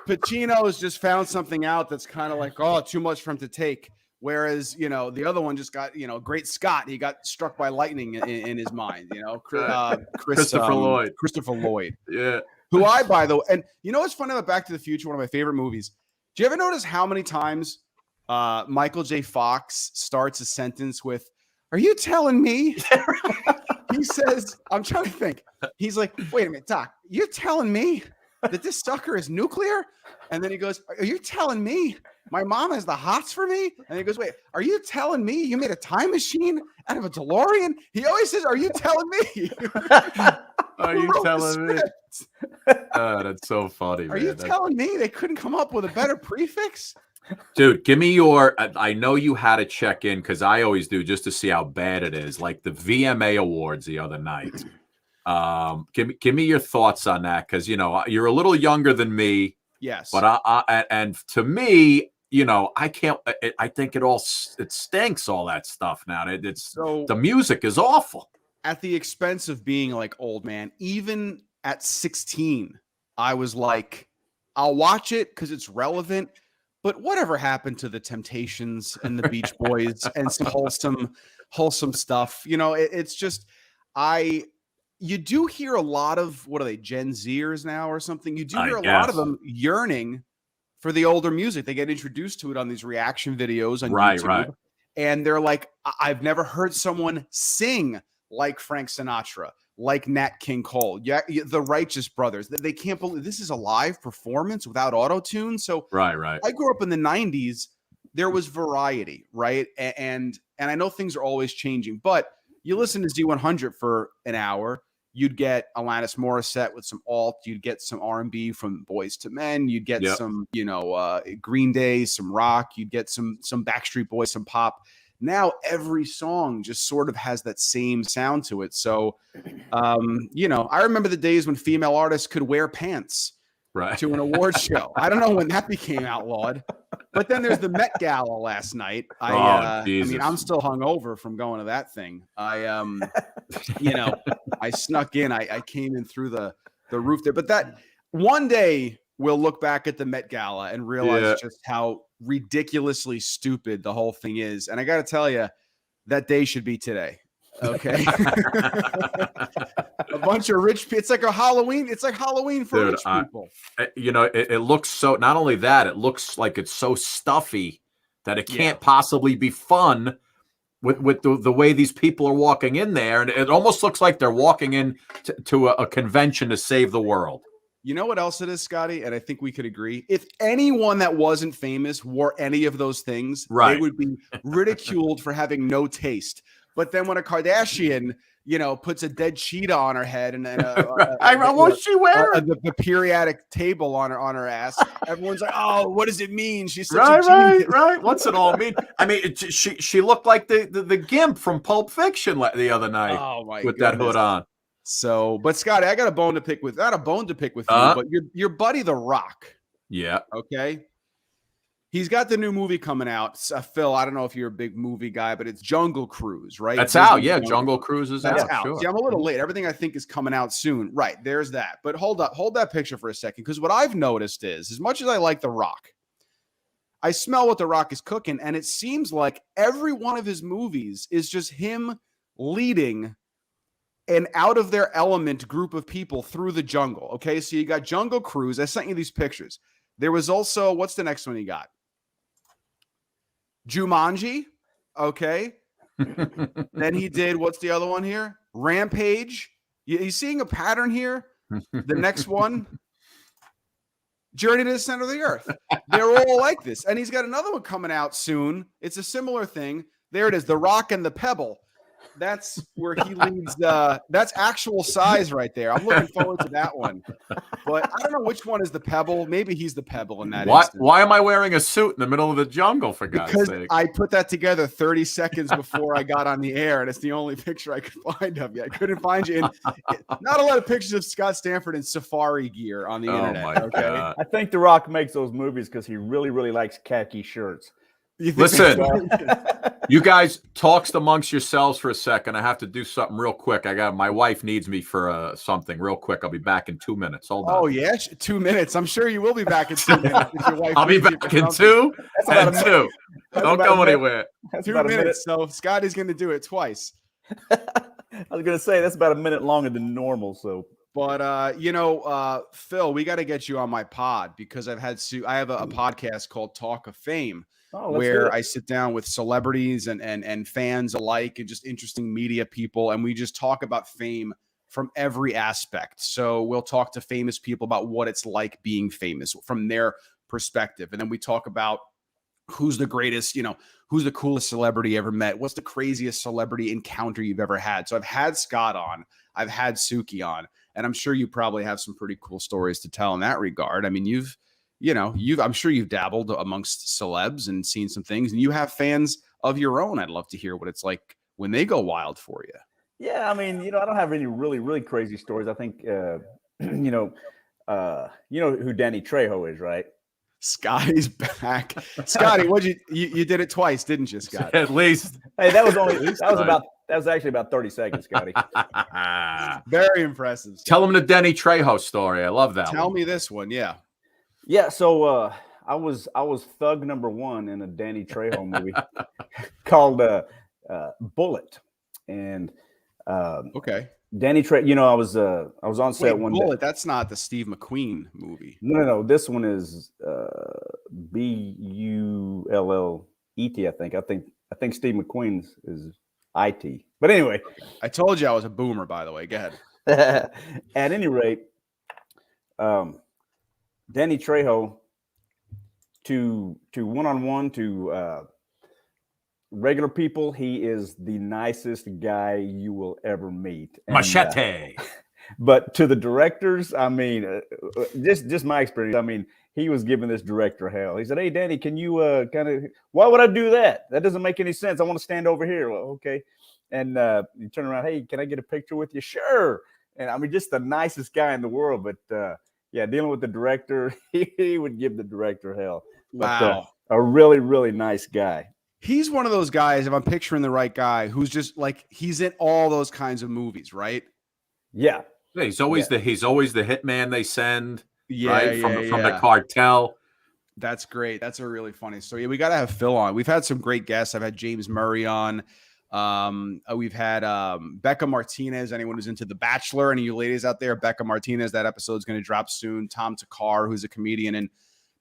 Pacino's just found something out that's kind of like, too much for him to take. Whereas, you know, the other one just got, great Scott. He got struck by lightning in his mind, Christopher Lloyd. Christopher Lloyd. Yeah. Who I, by the way, and you know what's funny about Back to the Future, one of my favorite movies? Do you ever notice how many times Michael J. Fox starts a sentence with, "Are you telling me?" He says, I'm trying to think. He's like, "Wait a minute, Doc, you're telling me that this sucker is nuclear?" And then he goes, "Are you telling me my mom has the hots for me?" And he goes, "Wait, are you telling me you made a time machine out of a DeLorean?" He always says, "Are you telling me?" Are Who you wrote the telling me? script? Oh, that's so funny, Are man. you telling me they couldn't come up with a better prefix? Dude, give me your. I know you had to check in because I always do just to see how bad it is. Like the VMA Awards the other night. Give me your thoughts on that because you're a little younger than me. Yes, but and to me, I can't. I think it stinks. All that stuff now. The music is awful. At the expense of being like old man, even at 16, I was like, I'll watch it because it's relevant. But whatever happened to the Temptations and the Beach Boys and some wholesome stuff? It's just you do hear a lot of, what are they, Gen Zers now or something? You do hear a lot of them yearning for the older music. They get introduced to it on these reaction videos on YouTube. Right. And they're like, I've never heard someone sing like Frank Sinatra, like Nat King Cole, the Righteous Brothers. They can't believe this is a live performance without auto-tune. So right. I grew up in the 90s. There was variety, right? And I know things are always changing, but you listen to Z100 for an hour, you'd get Alanis Morissette with some alt, you'd get some R&B from Boys to Men, you'd get some, Green Day, some rock, you'd get some Backstreet Boys, some pop. Now every song just sort of has that same sound to it. So, I remember the days when female artists could wear pants to an award show. I don't know when that became outlawed, but then there's the Met Gala last night. I mean, I'm still hungover from going to that thing. I snuck in. I came in through the roof there. But that one day we'll look back at the Met Gala and realize just how ridiculously stupid the whole thing is. And I got to tell you, that day should be today. Okay. A bunch of rich people. It's like a Halloween. It's like Halloween for rich people. It looks so, not only that, it looks like it's so stuffy that it can't possibly be fun with the way these people are walking in there. And it almost looks like they're walking in to a convention to save the world. You know what else it is, Scotty? And I think we could agree. If anyone that wasn't famous wore any of those things, they would be ridiculed for having no taste. But then when a Kardashian, puts a dead cheetah on her head and what's she wearing? The periodic table on her ass, everyone's like, "Oh, what does it mean? She's such a genius." Right. What's it all mean? I mean, she looked like the gimp from Pulp Fiction the other night. Oh my with goodness. that hood on. So, but Scotty, I got a bone to pick with. Not a bone to pick with you, but your buddy, The Rock. Yeah. Okay. He's got the new movie coming out. Phil, I don't know if you're a big movie guy, but it's Jungle Cruise, right? That's out. Yeah, Jungle Cruise is out. Sure. See, I'm a little late. Everything I think is coming out soon. Right. There's that. But hold that picture for a second, because what I've noticed is, as much as I like The Rock, I smell what The Rock is cooking, and it seems like every one of his movies is just him leading an out of their element group of people through the jungle. Okay, so you got Jungle Cruise. I sent you these pictures. There was also, what's the next one you got? Jumanji. Okay. Then he did, what's the other one here? Rampage. You seeing a pattern here? The next one, Journey to the Center of the Earth. They're all like this. And he's got another one coming out soon. It's a similar thing. There it is, The Rock and the Pebble. That's where he leads. That's actual size right there. I'm looking forward to that one. But I don't know which one is the Pebble. Maybe he's the Pebble in that instance. Why am I wearing a suit in the middle of the jungle, for God's Because sake? I put that together 30 seconds before I got on the air, and it's the only picture I could find of you. I couldn't find you. Not a lot of pictures of Scott Stanford in safari gear on the internet. My okay. God. I think The Rock makes those movies because he really, really likes khaki shirts. Listen, you guys talks amongst yourselves for a second. I have to do something real quick. My wife needs me for something real quick. I'll be back in 2 minutes. Hold on. Oh, yeah. 2 minutes. I'm sure you will be back in 2 minutes. If your wife I'll be needs you back for in something. 2 and 2. Don't go anywhere. 2 minutes. So Scotty's going to do it twice. I was going to say that's about a minute longer than normal. So, but Phil, we got to get you on my pod because I have a podcast called Talk of Fame. Where I sit down with celebrities and fans alike and just interesting media people. And we just talk about fame from every aspect. So we'll talk to famous people about what it's like being famous from their perspective. And then we talk about who's the greatest, who's the coolest celebrity you ever met? What's the craziest celebrity encounter you've ever had? So I've had Scott on, I've had Suki on, and I'm sure you probably have some pretty cool stories to tell in that regard. I mean, I'm sure you've dabbled amongst celebs and seen some things, and you have fans of your own. I'd love to hear what it's like when they go wild for you. Yeah, I mean, I don't have any really, really crazy stories. I think, you know who Danny Trejo is, right? Scotty's back. Scotty, you did it twice, didn't you, Scott? At least. Hey, that was actually about 30 seconds, Scotty. Very impressive. Tell him the Danny Trejo story. I love that. Tell me this one, yeah. Yeah, so I was thug number one in a Danny Trejo movie called Bullet, and okay, Danny Trejo. I was on set one Bullet. day. That's not the Steve McQueen movie. No. This one is Bullet. I think Steve McQueen's is IT. But anyway, I told you I was a boomer. By the way, go ahead. At any rate, Danny Trejo to one-on-one to regular people, he is the nicest guy you will ever meet. And, Machete. But to the directors, I mean, just my experience. I mean, he was giving this director hell. He said, "Hey, Danny, can you why would I do that? That doesn't make any sense. I want to stand over here." Well, okay. And you turn around, "Hey, can I get a picture with you?" Sure. And I mean, just the nicest guy in the world. But yeah, dealing with the director, he would give the director hell. But, wow. A really, really nice guy. He's one of those guys, if I'm picturing the right guy, who's just like, he's in all those kinds of movies, right? Yeah. He's always the hitman they send, right? From the cartel. That's great. That's a really funny story. Yeah, we got to have Phil on. We've had some great guests. I've had James Murray on. We've had Becca Martinez. Anyone who's into The Bachelor, any of you ladies out there, Becca Martinez, that episode is going to drop soon. Tom Takar, who's a comedian, and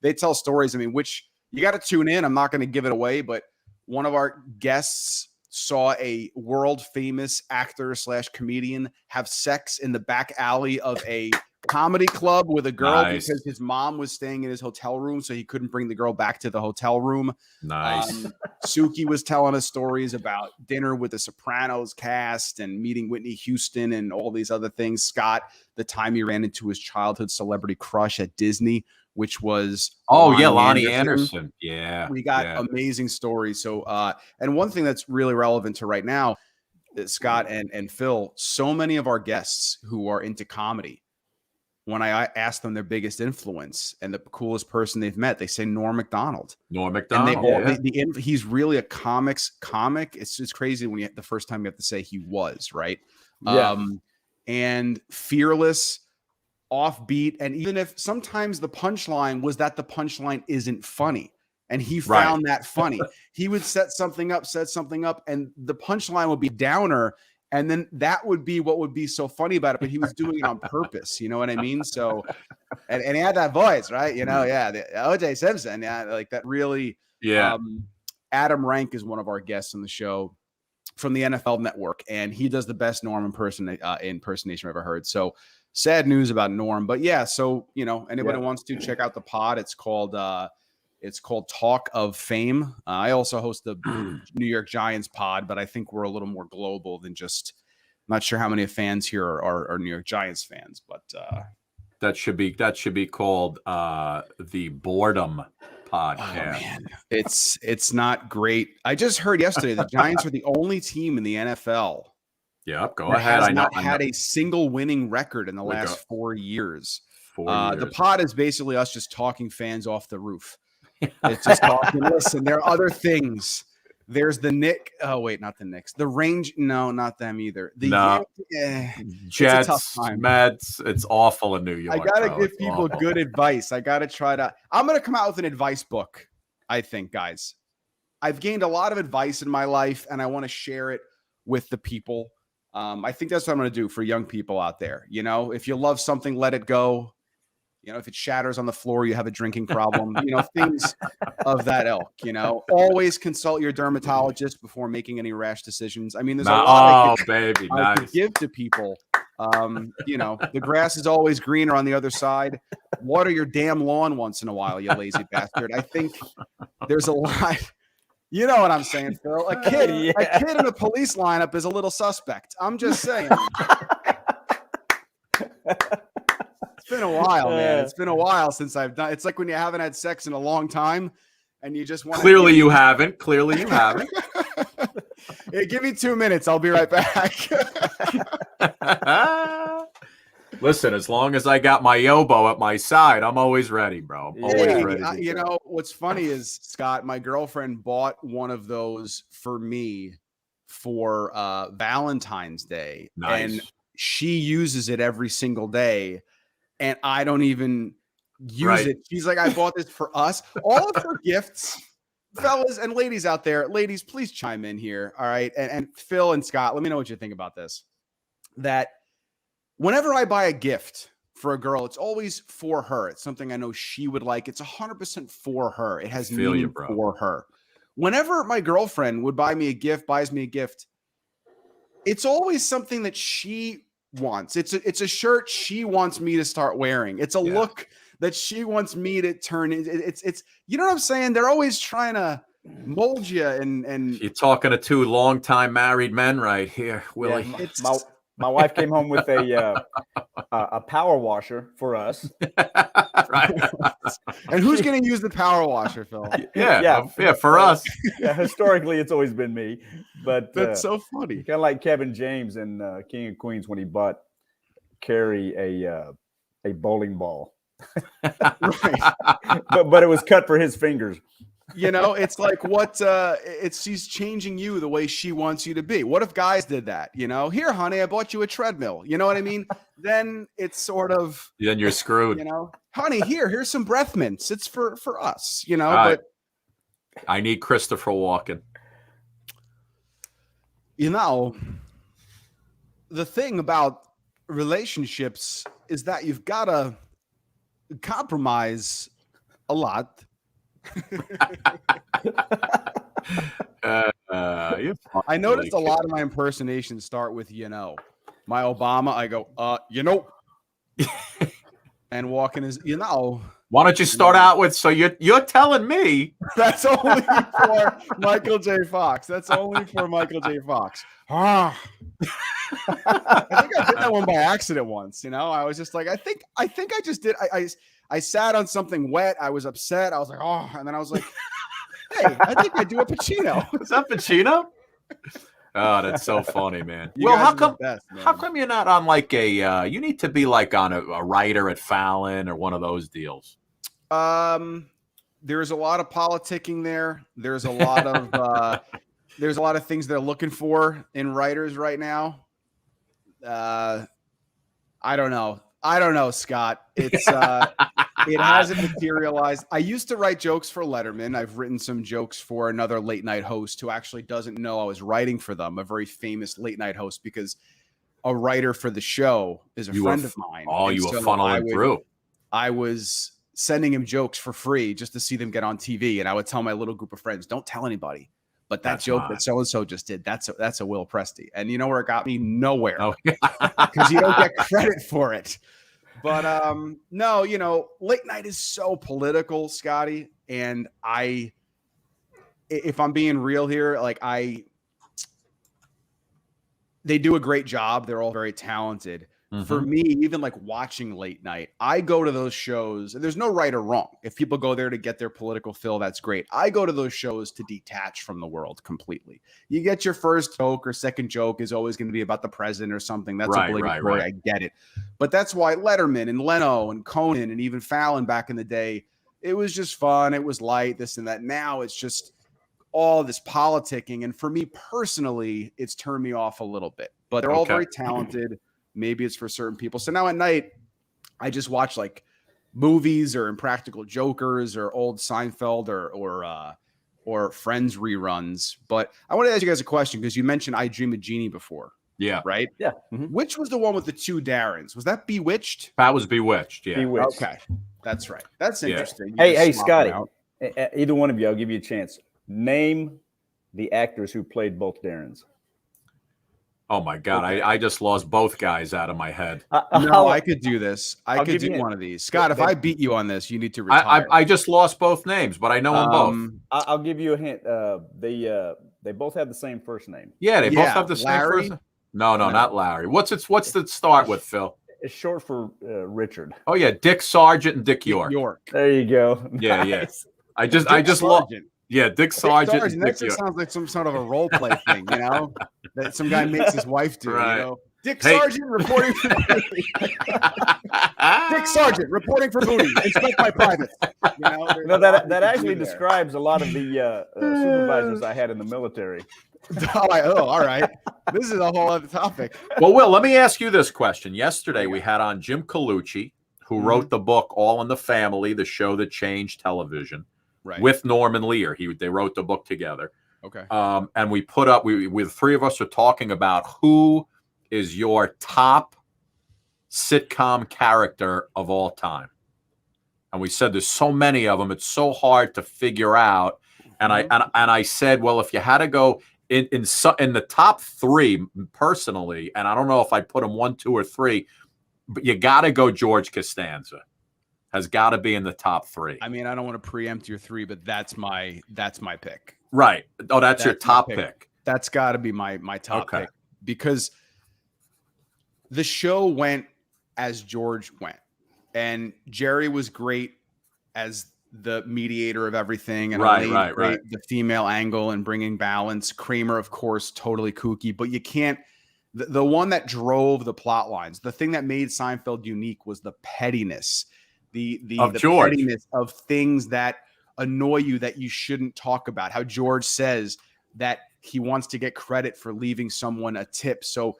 they tell stories. I mean, which you got to tune in. I'm not going to give it away, but one of our guests saw a world famous actor / comedian have sex in the back alley of a comedy club with a girl because his mom was staying in his hotel room, so he couldn't bring the girl back to the hotel room. Nice. Suki was telling us stories about dinner with the Sopranos cast and meeting Whitney Houston and all these other things. Scott, the time he ran into his childhood celebrity crush at Disney, which was Lonnie Anderson. Yeah, we got amazing stories. So, and one thing that's really relevant to right now, Scott and Phil, so many of our guests who are into comedy, when I ask them their biggest influence and the coolest person they've met, they say Norm Macdonald. And he's really a comic. It's crazy when the first time you have to say he was, right? Yeah. And fearless, offbeat, and even if sometimes the punchline was that the punchline isn't funny, and he found that funny, he would set something up, and the punchline would be downer, And then that would be what would be so funny about it, but he was doing it on purpose. You know what I mean? So, and he had that voice, right? The OJ Simpson, like that really. Yeah. Adam Rank is one of our guests on the show from the NFL Network, and he does the best Norm impersonation I've ever heard. So sad news about Norm, but yeah. So anybody wants to check out the pod, it's called Talk of Fame. I also host the New York Giants pod, but I think we're a little more global than just. I'm not sure how many fans here are New York Giants fans, but that should be called the Boredom Podcast. Oh, man. It's not great. I just heard yesterday the Giants are the only team in the NFL. Yeah, go ahead. I know. Had a single winning record in the last 4 years. The pod is basically us just talking fans off the roof. It's just talking. Listen, there are other things. There's the Knicks. Oh wait, not the Knicks. The Range. No, not them either. Jets, Mets. It's awful in New York. I gotta give people good advice. I gotta try to. I'm gonna come out with an advice book. I think, guys, I've gained a lot of advice in my life, and I want to share it with the people. I think that's what I'm gonna do for young people out there. If you love something, let it go. If it shatters on the floor, you have a drinking problem, things of that ilk, always consult your dermatologist before making any rash decisions. I mean, there's a lot I could give to people. The grass is always greener on the other side. Water your damn lawn once in a while, you lazy bastard. I think there's a lot. You know what I'm saying, Phil? A kid in a police lineup is a little suspect. I'm just saying. It's been a while, man. It's been a while since I've done. It's like when you haven't had sex in a long time, and you just want. Clearly, you haven't. Hey, give me 2 minutes. I'll be right back. Listen, as long as I got my Yobo at my side, I'm always ready, bro. I'm always ready. What's funny is, Scott, my girlfriend bought one of those for me for Valentine's Day, and she uses it every single day. And I don't even use it. She's like, I bought this for us. All of her gifts, fellas and ladies out there, ladies, please chime in here. All right. And Phil and Scott, let me know what you think about this. That whenever I buy a gift for a girl, it's always for her. It's something I know she would like. It's 100% for her. It has meaning for her. Whenever my girlfriend would buys me a gift, it's always something that she wants. It's a shirt she wants me to start wearing. It's a look that she wants me to turn. It's you know what I'm saying? They're always trying to mold you and you're talking to two longtime married men right here, Willie. Yeah, my wife came home with a power washer for us. Right. And who's going to use the power washer, Phil? Yeah, for us. Yeah, historically, it's always been me. But that's so funny. Kind of like Kevin James in King of Queens when he bought Carrie a bowling ball. Right. But it was cut for his fingers. It's like she's changing you the way she wants you to be. What if guys did that? Here, honey, I bought you a treadmill. You know what I mean? Then it's sort of. Then you're screwed. Honey, here's some breath mints. It's for us. But I need Christopher Walken. The thing about relationships is that you've got to compromise a lot. I noticed a lot of my impersonations start with my Obama. I go and Walken is Why don't you start out with? So you're telling me that's only for Michael J. Fox. That's only for Michael J. Fox. I think I did that one by accident once. I was just like, I think I just did. I sat on something wet. I was upset. I was like, oh, and then I was like, hey, I think I do a Pacino. Is that Pacino? Oh, that's so funny, man. Well, how come you're not on like a? You need to be like on a writer at Fallon or one of those deals. There's a lot of politicking there. There's a lot of things they're looking for in writers right now. I don't know, Scott. It's It hasn't materialized. I used to write jokes for Letterman. I've written some jokes for another late night host who actually doesn't know I was writing for them, a very famous late night host, because a writer for the show is a friend of mine. Oh, And you were so funneling through. I was sending him jokes for free just to see them get on TV. And I would tell my little group of friends, don't tell anybody. But that joke that so-and-so just did, that's a Will Presti. And you know where it got me? Nowhere. Because you don't get credit for it. But no, you know, late night is so political, Scotty. And if I'm being real here, like they do a great job. They're all very talented. For me, even like watching late night, I go to those shows, and there's no right or wrong. If people go there to get their political fill, that's great. I go to those shows to detach from the world completely. You get your first joke or second joke is always going to be about the president or something. That's obligatory. I get it. But that's why Letterman and Leno and Conan and even Fallon back in the day, it was just fun. It was light, this and that. Now it's just all this politicking. And for me personally, it's turned me off a little bit. But they're all very talented. Maybe it's for certain people. So now at night, I just watch like movies or Impractical Jokers or old Seinfeld or Friends reruns. But I want to ask you guys a question because you mentioned I Dream of Jeannie before. Yeah. Right? Yeah. Which was the one with the two Darrens? Was that Bewitched? That was Bewitched. Yeah. Bewitched. Okay. That's right. That's interesting. You Hey, just swap it Scotty. out. Either one of you, I'll give you a chance. Name the actors who played both Darrens. Oh my God! I just lost both guys out of my head. No, I could do this. I could do give you one of these. Scott, if I beat you on this, you need to retire. I just lost both names, but I know them both. I'll give you a hint. They both have the same first name. Yeah, they both have the same Larry? first name. No, not Larry. What's the start with, Phil? It's short for Richard. Oh yeah, Dick Sargent and Dick York. There you go. Yeah, Nice. yeah. I just lost. Yeah, Dick Sargent. That just sounds like some sort of a role play thing, you know, that some guy makes his wife do. Right. You know, Dick Sargent reporting for booty. Dick Sargent reporting for booty. Inspect my privates. You know, that actually describes a lot of the supervisors I had in the military. All right. This is a whole other topic. Well, Will, let me ask you this question. Yesterday, we had on Jim Colucci, who wrote the book All in the Family, the show that changed television. Right. With Norman Lear. They wrote the book together. Okay. And we put up, we the three of us are talking about who is your top sitcom character of all time. And we said there's so many of them, it's so hard to figure out. And I said, well, if you had to go in the top three personally, and I don't know if I put them 1, 2, or 3, but you got to go George Costanza. Has got to be in the top 3. I mean, I don't want to preempt your 3, but that's my pick. Right. Oh, that's your top pick. That's got to be my top pick because the show went as George went, and Jerry was great as the mediator of everything, and right. the female angle and bringing balance. Kramer, of course, totally kooky, but you can't. The one that drove the plot lines, the thing that made Seinfeld unique was the pettiness. The pettiness of things that annoy you that you shouldn't talk about. How George says that he wants to get credit for leaving someone a tip. So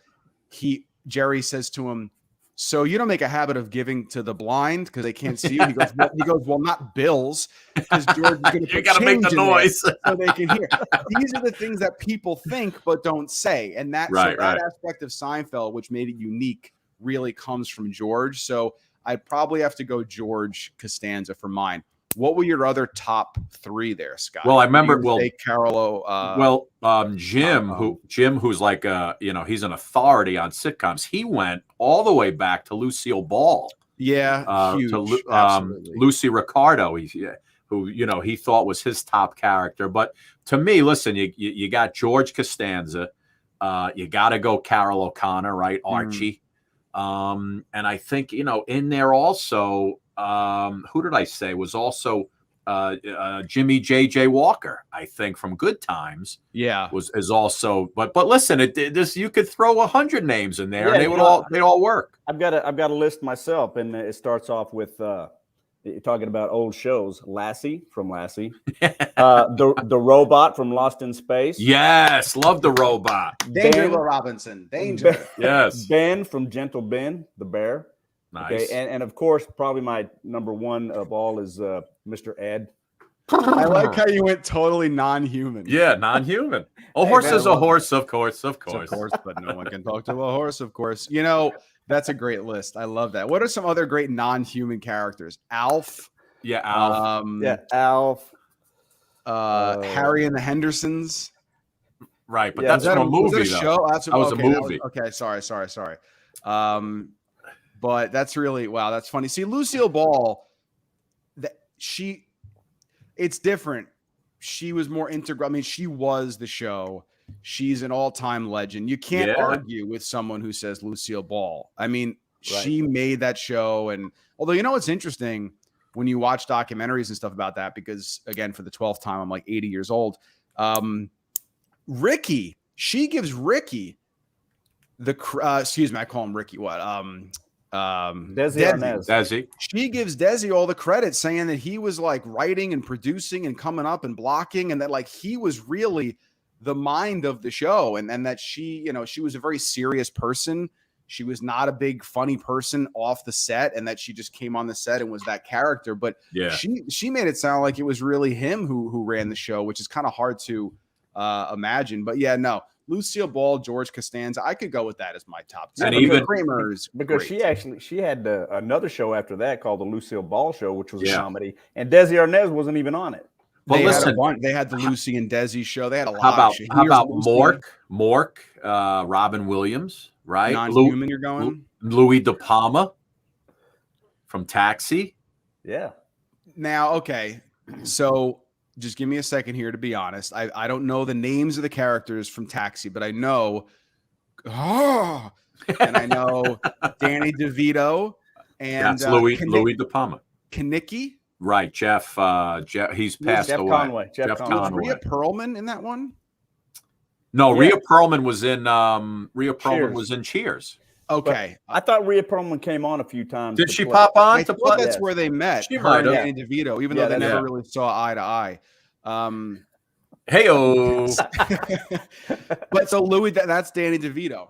Jerry says to him, so you don't make a habit of giving to the blind because they can't see you. He goes, well, not bills, because George is going to put change make the noise so they can hear. These are the things that people think but don't say. And that aspect of Seinfeld, which made it unique, really comes from George. So I'd probably have to go George Costanza for mine. What were your other top 3 there, Scott? Well, I remember. Carolo. Jim, who's like he's an authority on sitcoms. He went all the way back to Lucille Ball. Yeah, huge. To Lucy Ricardo. Who he thought was his top character. But to me, listen, you got George Costanza. You got to go Carol O'Connor, right? Archie. And I think, in there also, who did I say was also Jimmy J.J. Walker, I think, from Good Times. Yeah. Is also, but listen, you could throw 100 names in there and they'd all work. I've got a list myself, and it starts off with talking about old shows. Lassie from Lassie. The robot from Lost in Space. Yes, love the robot. Danger, Robinson. Danger. Yes. Ben from Gentle Ben, the bear. Nice. Okay, and of course, probably my number one of all is Mr. Ed. I like how you went totally non-human. Yeah, non-human. A horse is a horse, of course, of course. Of course, but no one can talk to a horse, of course. You know, that's a great list. I love that. What are some other great non-human characters? Alf. Yeah, Alf. Alf. Harry and the Hendersons. Right, but that's from a movie, was that a show? That was a movie. Okay, sorry. But that's really, wow, that's funny. See, Lucille Ball, it's different. She was more integral. I mean, she was the show. She's an all-time legend. You can't argue with someone who says Lucille Ball. I mean, she made that show. And although, you know, what's interesting when you watch documentaries and stuff about that, because again, for the 12th time, I'm like 80 years old. Ricky, she gives Ricky excuse me, I call him Ricky. What? Desi. She gives Desi all the credit, saying that he was like writing and producing and coming up and blocking, and that like he was really the mind of the show, and that she, you know, she was a very serious person. She was not a big funny person off the set, and that she just came on the set and was that character. But she made it sound like it was really him who ran the show, which is kind of hard to imagine. But yeah, no. Lucille Ball, George Costanza, I could go with that as my top 10. And even Kramer's because she had another show after that called the Lucille Ball Show, which was a comedy, and Desi Arnaz wasn't even on it. Well, they had the Lucy and Desi show. They had a lot. How about Mork, Robin Williams, right? Non-human, you're going. Louis De Palma from Taxi. Yeah. Now, okay, so. Just give me a second here to be honest. I don't know the names of the characters from Taxi, but I know, and I know Danny DeVito and that's Louis De Palma. Kanicki, right? Jeff, he's passed away. Conway. Jeff Conway. Was Rhea Perlman in that one? No, Rhea Perlman was in Cheers. Okay, but I thought Rhea Perlman came on a few times. Did she pop on? I thought that's where they met. She might have. Danny DeVito, even though they never really saw eye to eye. Hey-o. But so Louis, that's Danny DeVito.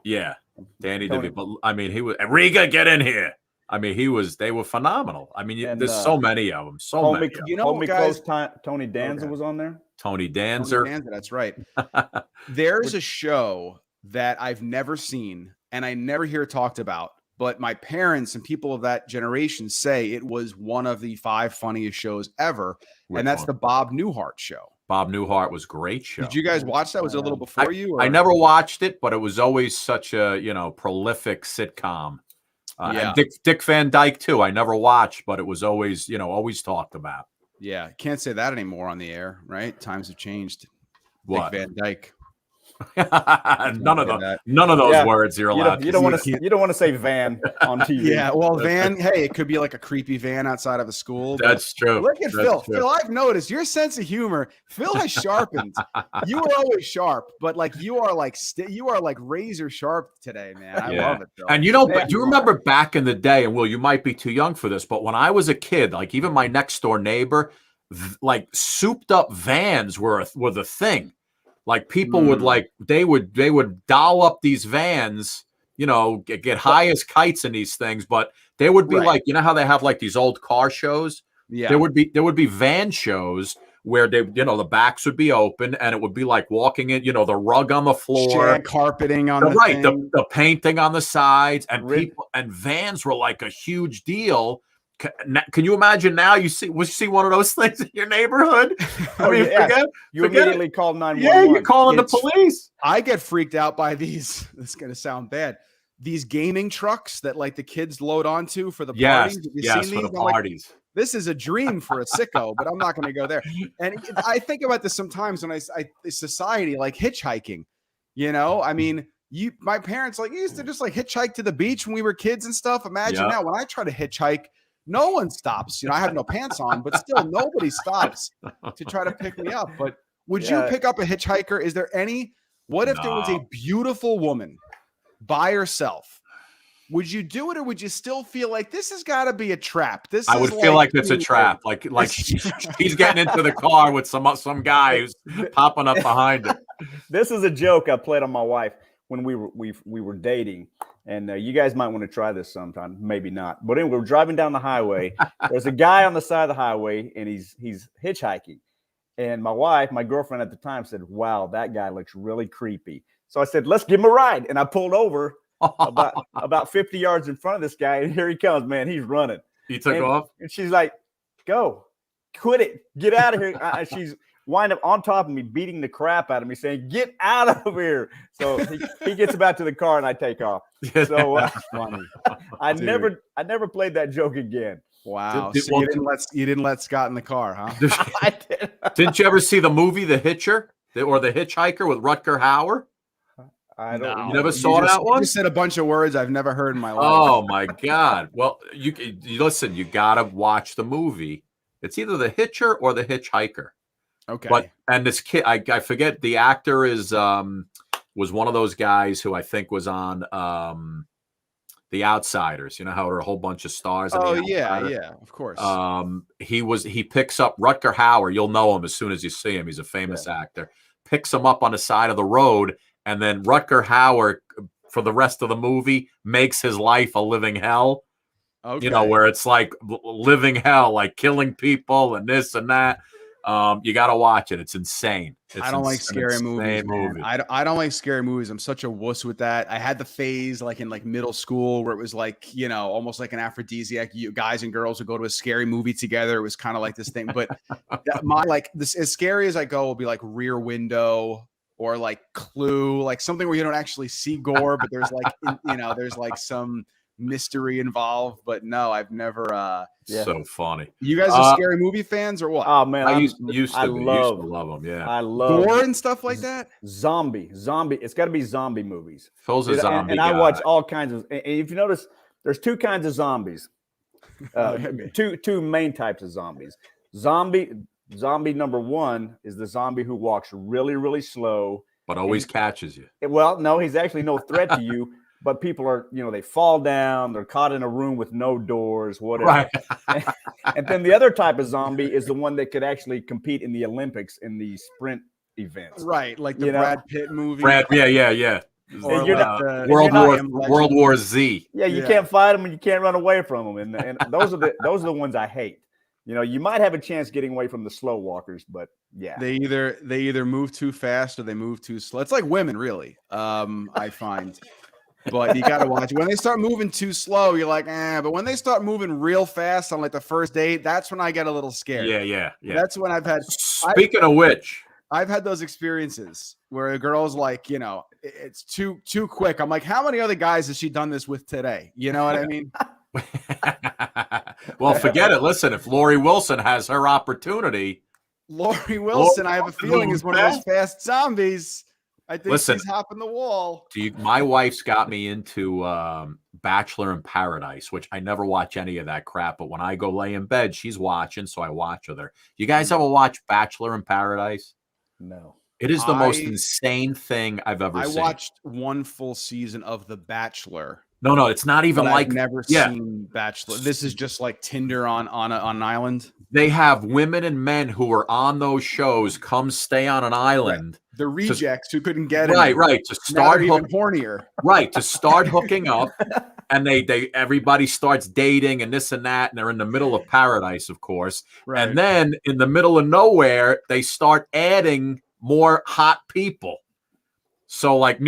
Yeah, Danny DeVito. But I mean, he was Riga. Get in here. I mean, they were phenomenal. I mean, there's so many of them. So many. You know, guys, Tony Danza was on there. Tony Danza. That's right. There's a show that I've never seen and I never hear talked about, but my parents and people of that generation say it was one of the 5 funniest shows ever, and that's the Bob Newhart show. Bob Newhart was a great show. Did you guys watch that? Was it a little before you? Or? I never watched it, but it was always such a prolific sitcom. And Dick Van Dyke too. I never watched, but it was always always talked about. Yeah, can't say that anymore on the air, right? Times have changed. What? Dick Van Dyke. none of those words you're allowed. You don't want to say van on TV. Yeah, well, van. Hey, it could be like a creepy van outside of a school. That's true. Look at Phil. True. Phil, I've noticed your sense of humor. Phil has sharpened. You were always sharp, but like you are like razor sharp today, man. I love it, Phil. And do you remember back in the day? And Will, you might be too young for this, but when I was a kid, like even my next door neighbor, like souped up vans were the thing. Like people would they would doll up these vans, get high as kites in these things, but they would be like, how they have like these old car shows? Yeah. There would be van shows where they, the backs would be open and it would be like walking in, the rug on the floor, shag carpeting on the painting on the sides, and people and vans were like a huge deal. Can you imagine now? You see one of those things in your neighborhood? I mean, you immediately call 911. Yeah, you're calling the police. I get freaked out by these. This is going to sound bad. These gaming trucks that like the kids load onto for the parties. Yes, for the parties. Like, this is a dream for a sicko, but I'm not going to go there. And I think about this sometimes when society like hitchhiking. I mean. My parents used to just like hitchhike to the beach when we were kids and stuff. Imagine now when I try to hitchhike. No one stops. I have no pants on, but still nobody stops to try to pick me up. But would you pick up a hitchhiker? Is there what if there was a beautiful woman by herself? Would you do it, or would you still feel like this has got to be a trap? I would feel like it's a trap. Like he's getting into the car with some guy who's popping up behind him. This is a joke I played on my wife when we were dating. And you guys might want to try this sometime, maybe not. But anyway, we're driving down the highway. There's a guy on the side of the highway, and he's hitchhiking. And my wife, my girlfriend at the time, said, "Wow, that guy looks really creepy." So I said, "Let's give him a ride." And I pulled over about 50 yards in front of this guy, and here he comes, man. He's running. He took off? And she's like, "Go. Quit it. Get out of here." She's wind up on top of me, beating the crap out of me, saying, "Get out of here." So he gets back to the car, and I take off. So funny. I never played that joke again. Wow. So you didn't let Scott in the car, huh? I did. Didn't you ever see the movie The Hitcher or The Hitchhiker with Rutger Hauer? I don't. You never saw that one? You said a bunch of words I've never heard in my life. Oh my God! Well, you listen. You gotta watch the movie. It's either The Hitcher or The Hitchhiker. Okay. And this kid, I forget, the actor was one of those guys who I think was on The Outsiders. You know how there are a whole bunch of stars. Oh yeah, of course. He picks up Rutger Hauer. You'll know him as soon as you see him. He's a famous actor. Picks him up on the side of the road, and then Rutger Hauer, for the rest of the movie, makes his life a living hell. Okay. You know, where it's like living hell, like killing people and this and that. You got to watch it. It's insane. I don't like scary movies, man. I don't like scary movies. I'm such a wuss with that. I had the phase like in like middle school where it was like, you know, almost like an aphrodisiac. You guys and girls would go to a scary movie together. It was kind of like this thing. But as scary as I go will be like Rear Window or like Clue, like something where you don't actually see gore, but there's like, there's like some mystery involved. But no, I've never so funny. You guys are scary movie fans or what? Oh man, I used to love them. Yeah, I love gore and stuff like that. Zombie. It's got to be zombie movies. Phil's a zombie and guy. I watch all kinds of. And if you notice, there's two kinds of zombies. Two main types of zombies. Zombie number one is the zombie who walks really, really slow, but always catches you. Well, no, he's actually no threat to you. But people are, they fall down, they're caught in a room with no doors, whatever. Right. And then the other type of zombie is the one that could actually compete in the Olympics in the sprint events. Right, like the Brad Pitt movie. Yeah. Or World War Z. Yeah, you can't fight them and you can't run away from them. And those are the ones I hate. You might have a chance getting away from the slow walkers, but yeah. They either move too fast or they move too slow. It's like women, really. I find. But you got to watch it. When they start moving too slow, you're like, but when they start moving real fast on like the first date, that's when I get a little scared. Yeah. That's when I've had. Speaking of which, I've had those experiences where a girl's like, it's too quick. I'm like, how many other guys has she done this with today? You know what I mean? Well, forget it. Listen, if Lori Wilson has her opportunity. Lori Wilson, I have a feeling, is one of those fast zombies. I think she's hopping the wall. My wife's got me into Bachelor in Paradise, which I never watch any of that crap. But when I go lay in bed, she's watching, so I watch with her. You guys ever watch Bachelor in Paradise? No. It is the most insane thing I've ever seen. I watched one full season of The Bachelor. No, it's not even like I've never seen Bachelor. This is just like Tinder on an island. They have women and men who are on those shows come stay on an island. Right. The rejects who couldn't get it. Right. To start even hornier. Right. To start hooking up. And everybody starts dating and this and that. And they're in the middle of paradise, of course. Right. And then in the middle of nowhere, they start adding more hot people. So like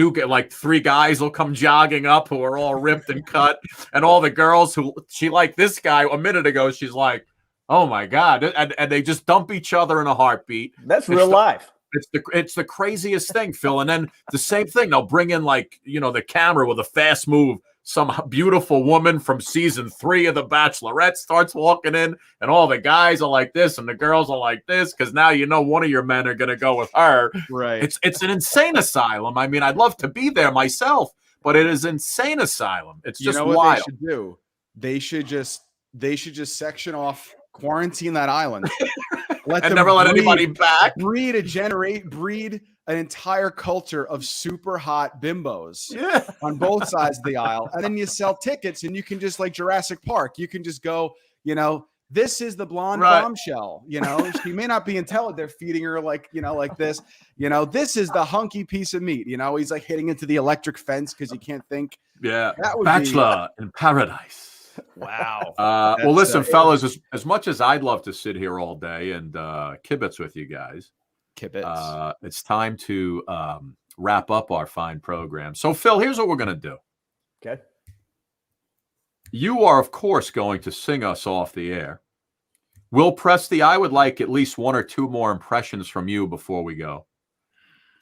three guys will come jogging up who are all ripped and cut. And all the girls she liked this guy a minute ago, she's like, oh my God. And they just dump each other in a heartbeat. That's real life. It's the craziest thing, Phil. And then the same thing, they'll bring in the camera with a fast move. Some beautiful woman from season 3 of The Bachelorette starts walking in, and all the guys are like this, and the girls are like this, because now one of your men are going to go with her. Right. It's an insane asylum. I mean, I'd love to be there myself, but it is insane asylum. It's just what wild. They should do? They should just section off, quarantine that island, never let anybody back. Breed an entire culture of super hot bimbos on both sides of the aisle. And then you sell tickets and you can just like Jurassic Park. You can just go, this is the blonde Right. bombshell. You know, she may not be intelligent. They're feeding her like, you know, like this. You know, this is the hunky piece of meat. You know, he's like hitting into the electric fence because he can't think. Yeah. That would Bachelor in Paradise. Wow. Well, listen, fellas, as much as I'd love to sit here all day and kibitz with you guys, it's time to wrap up our fine program. So, Phil, here's what we're going to do. Okay. You are, of course, going to sing us off the air. Will Presti, I would like at least 1 or 2 more impressions from you before we go.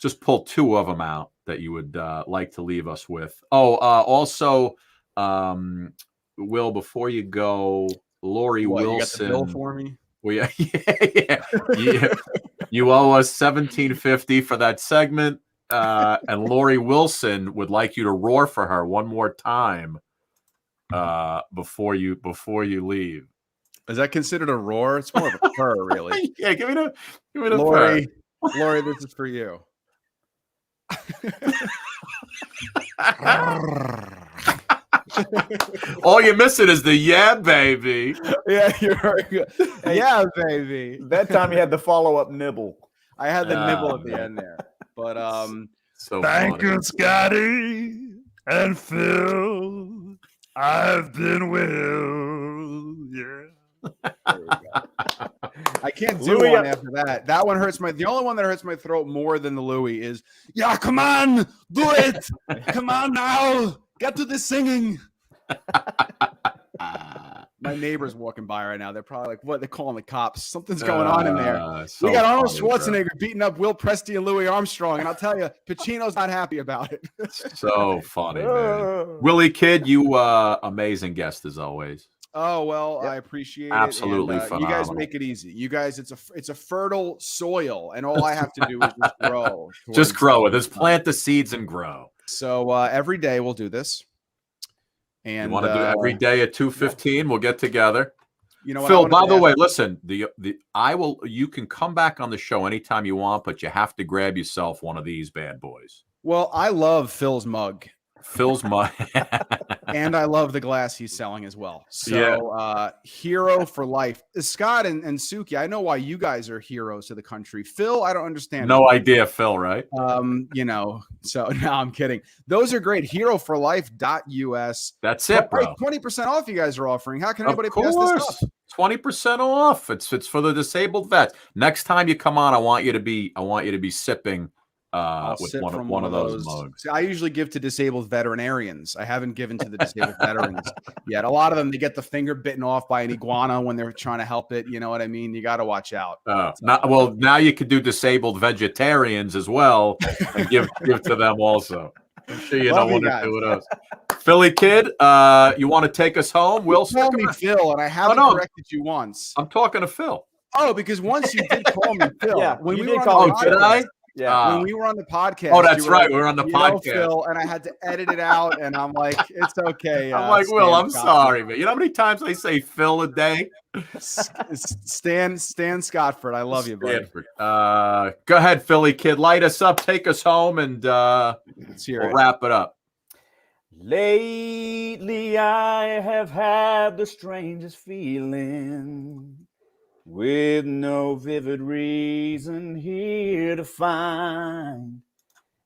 Just pull 2 of them out that you would like to leave us with. Oh, also, Will, before you go, Lori Wilson. You got the bill for me? Well, yeah. You owe us $17.50 for that segment. And Lori Wilson would like you to roar for her one more time before you leave. Is that considered a roar? It's more of a purr, really. Yeah, give me the Lori. Lori, this is for you. All you're missing is the yeah, baby. Yeah, you're right. Yeah, baby. That time you had the follow-up nibble. I had the nibble at the end there. But so thank you, Scotty and Phil. I've been well. Yeah. I can't do one after that. That one hurts the only one that hurts my throat more than the Louis is, yeah, come on, do it. Come on now. Get to the singing. My neighbor's walking by right now. They're probably like, what? They're calling the cops. Something's going on in there. So we got Arnold funny, Schwarzenegger beating up Will Presti and Louis Armstrong. And I'll tell you, Pacino's not happy about it. So funny, man. Willie Kid, you amazing guest as always. Oh, well, I appreciate Absolutely it. And, you guys make it easy. You guys, it's a fertile soil, and all I have to do is just grow. Just grow it. Just plant the seeds and grow. So every day we'll do this. And you want to do every day at 2:15? We'll get together. You know, Phil, by the way, listen, you can come back on the show anytime you want, but you have to grab yourself one of these bad boys. Well, I love Phil's mug. And I love the glass he's selling as well. So hero for life. Scott and Suki, I know why you guys are heroes to the country. Phil, I don't understand. No idea, Phil, right? You know, so no, I'm kidding. Those are great. Heroforlife.us. That's it, bro. 20% off you guys are offering. How can anybody pass this up? 20% off. It's for the disabled vets. Next time you come on, I want you to be sipping with one of those mugs. See, I usually give to disabled veterinarians. I haven't given to the disabled veterans yet. A lot of them, they get the finger bitten off by an iguana when they're trying to help it. You know what I mean? You got to watch out. Now you could do disabled vegetarians as well and give to them also. I'm sure you know one or two of those. Philly Kid, you want to take us home? Will, call me Phil, and I haven't corrected you once. I'm talking to Phil. Oh, because once you did call me Phil. Yeah, when you we did were call on me the did I? Yeah, when we were on the podcast. Oh, that's right. We were on the podcast, Phil, and I had to edit it out, and I'm like, it's okay. I'm like, Will, I'm sorry, man. You know how many times I say Phil a day? Stan Scottford, I love you, buddy. Go ahead, Philly Kid. Light us up, take us home, and we'll wrap it up. Lately, I have had the strangest feeling, with no vivid reason here to find.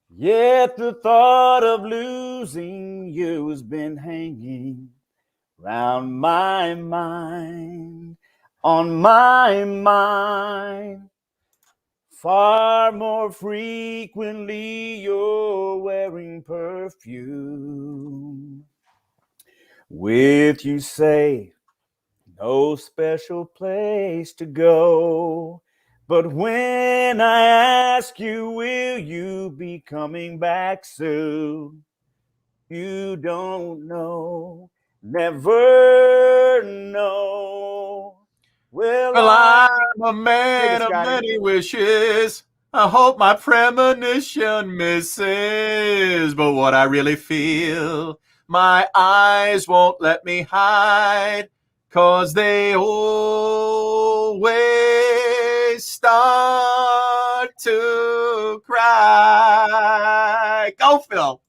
Yet the thought of losing you has been hanging round my mind, on my mind. Far more frequently you're wearing perfume. With you say no special place to go. But when I ask you, will you be coming back soon? You don't know, never know. Well, I'm a man of many wishes. I hope my premonition misses. But what I really feel, my eyes won't let me hide. 'Cause they always start to cry. Go, Phil.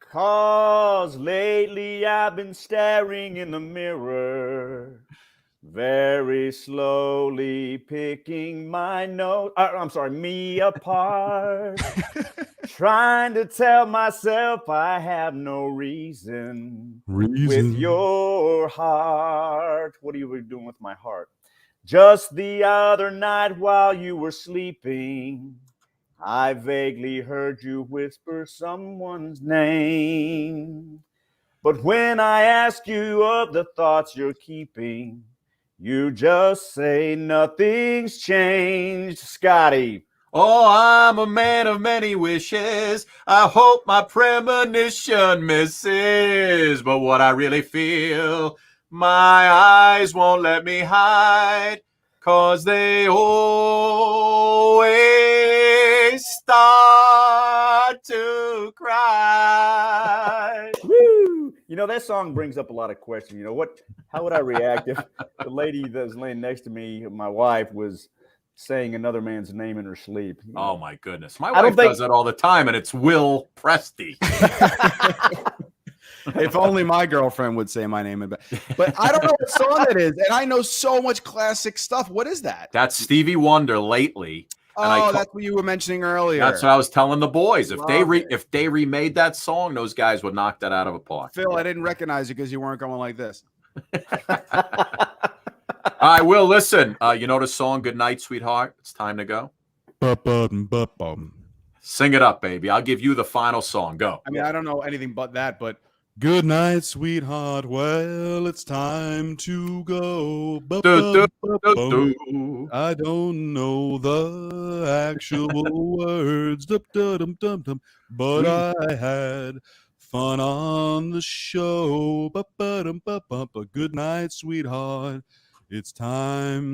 'Cause lately I've been staring in the mirror, very slowly picking my nose. I'm sorry, me apart. Trying to tell myself I have no reason with your heart. What are you doing with my heart? Just the other night while you were sleeping, I vaguely heard you whisper someone's name. But when I ask you of the thoughts you're keeping, you just say nothing's changed. Scotty. Oh, I'm a man of many wishes. I hope my premonition misses. But what I really feel, my eyes won't let me hide. 'Cause they always start to cry. Woo! You know, that song brings up a lot of questions. You know, how would I react if the lady that was laying next to me, my wife, was saying another man's name in her sleep? You know? Oh my goodness. My wife does that all the time, and it's Will Presti. If only my girlfriend would say my name. But I don't know what song it is, and I know so much classic stuff. What is that? That's Stevie Wonder lately. Oh, that's what you were mentioning earlier. That's what I was telling the boys. If they remade that song, those guys would knock that out of the park. Phil, I didn't recognize you because you weren't going like this. I will listen. You know the song "Good Night, Sweetheart"? It's time to go. Sing it up, baby. I'll give you the final song. Go. I mean, I don't know anything but that, but good night, sweetheart. Well, it's time to go. I don't know the actual words, but I had fun on the show. Good night, sweetheart. It's time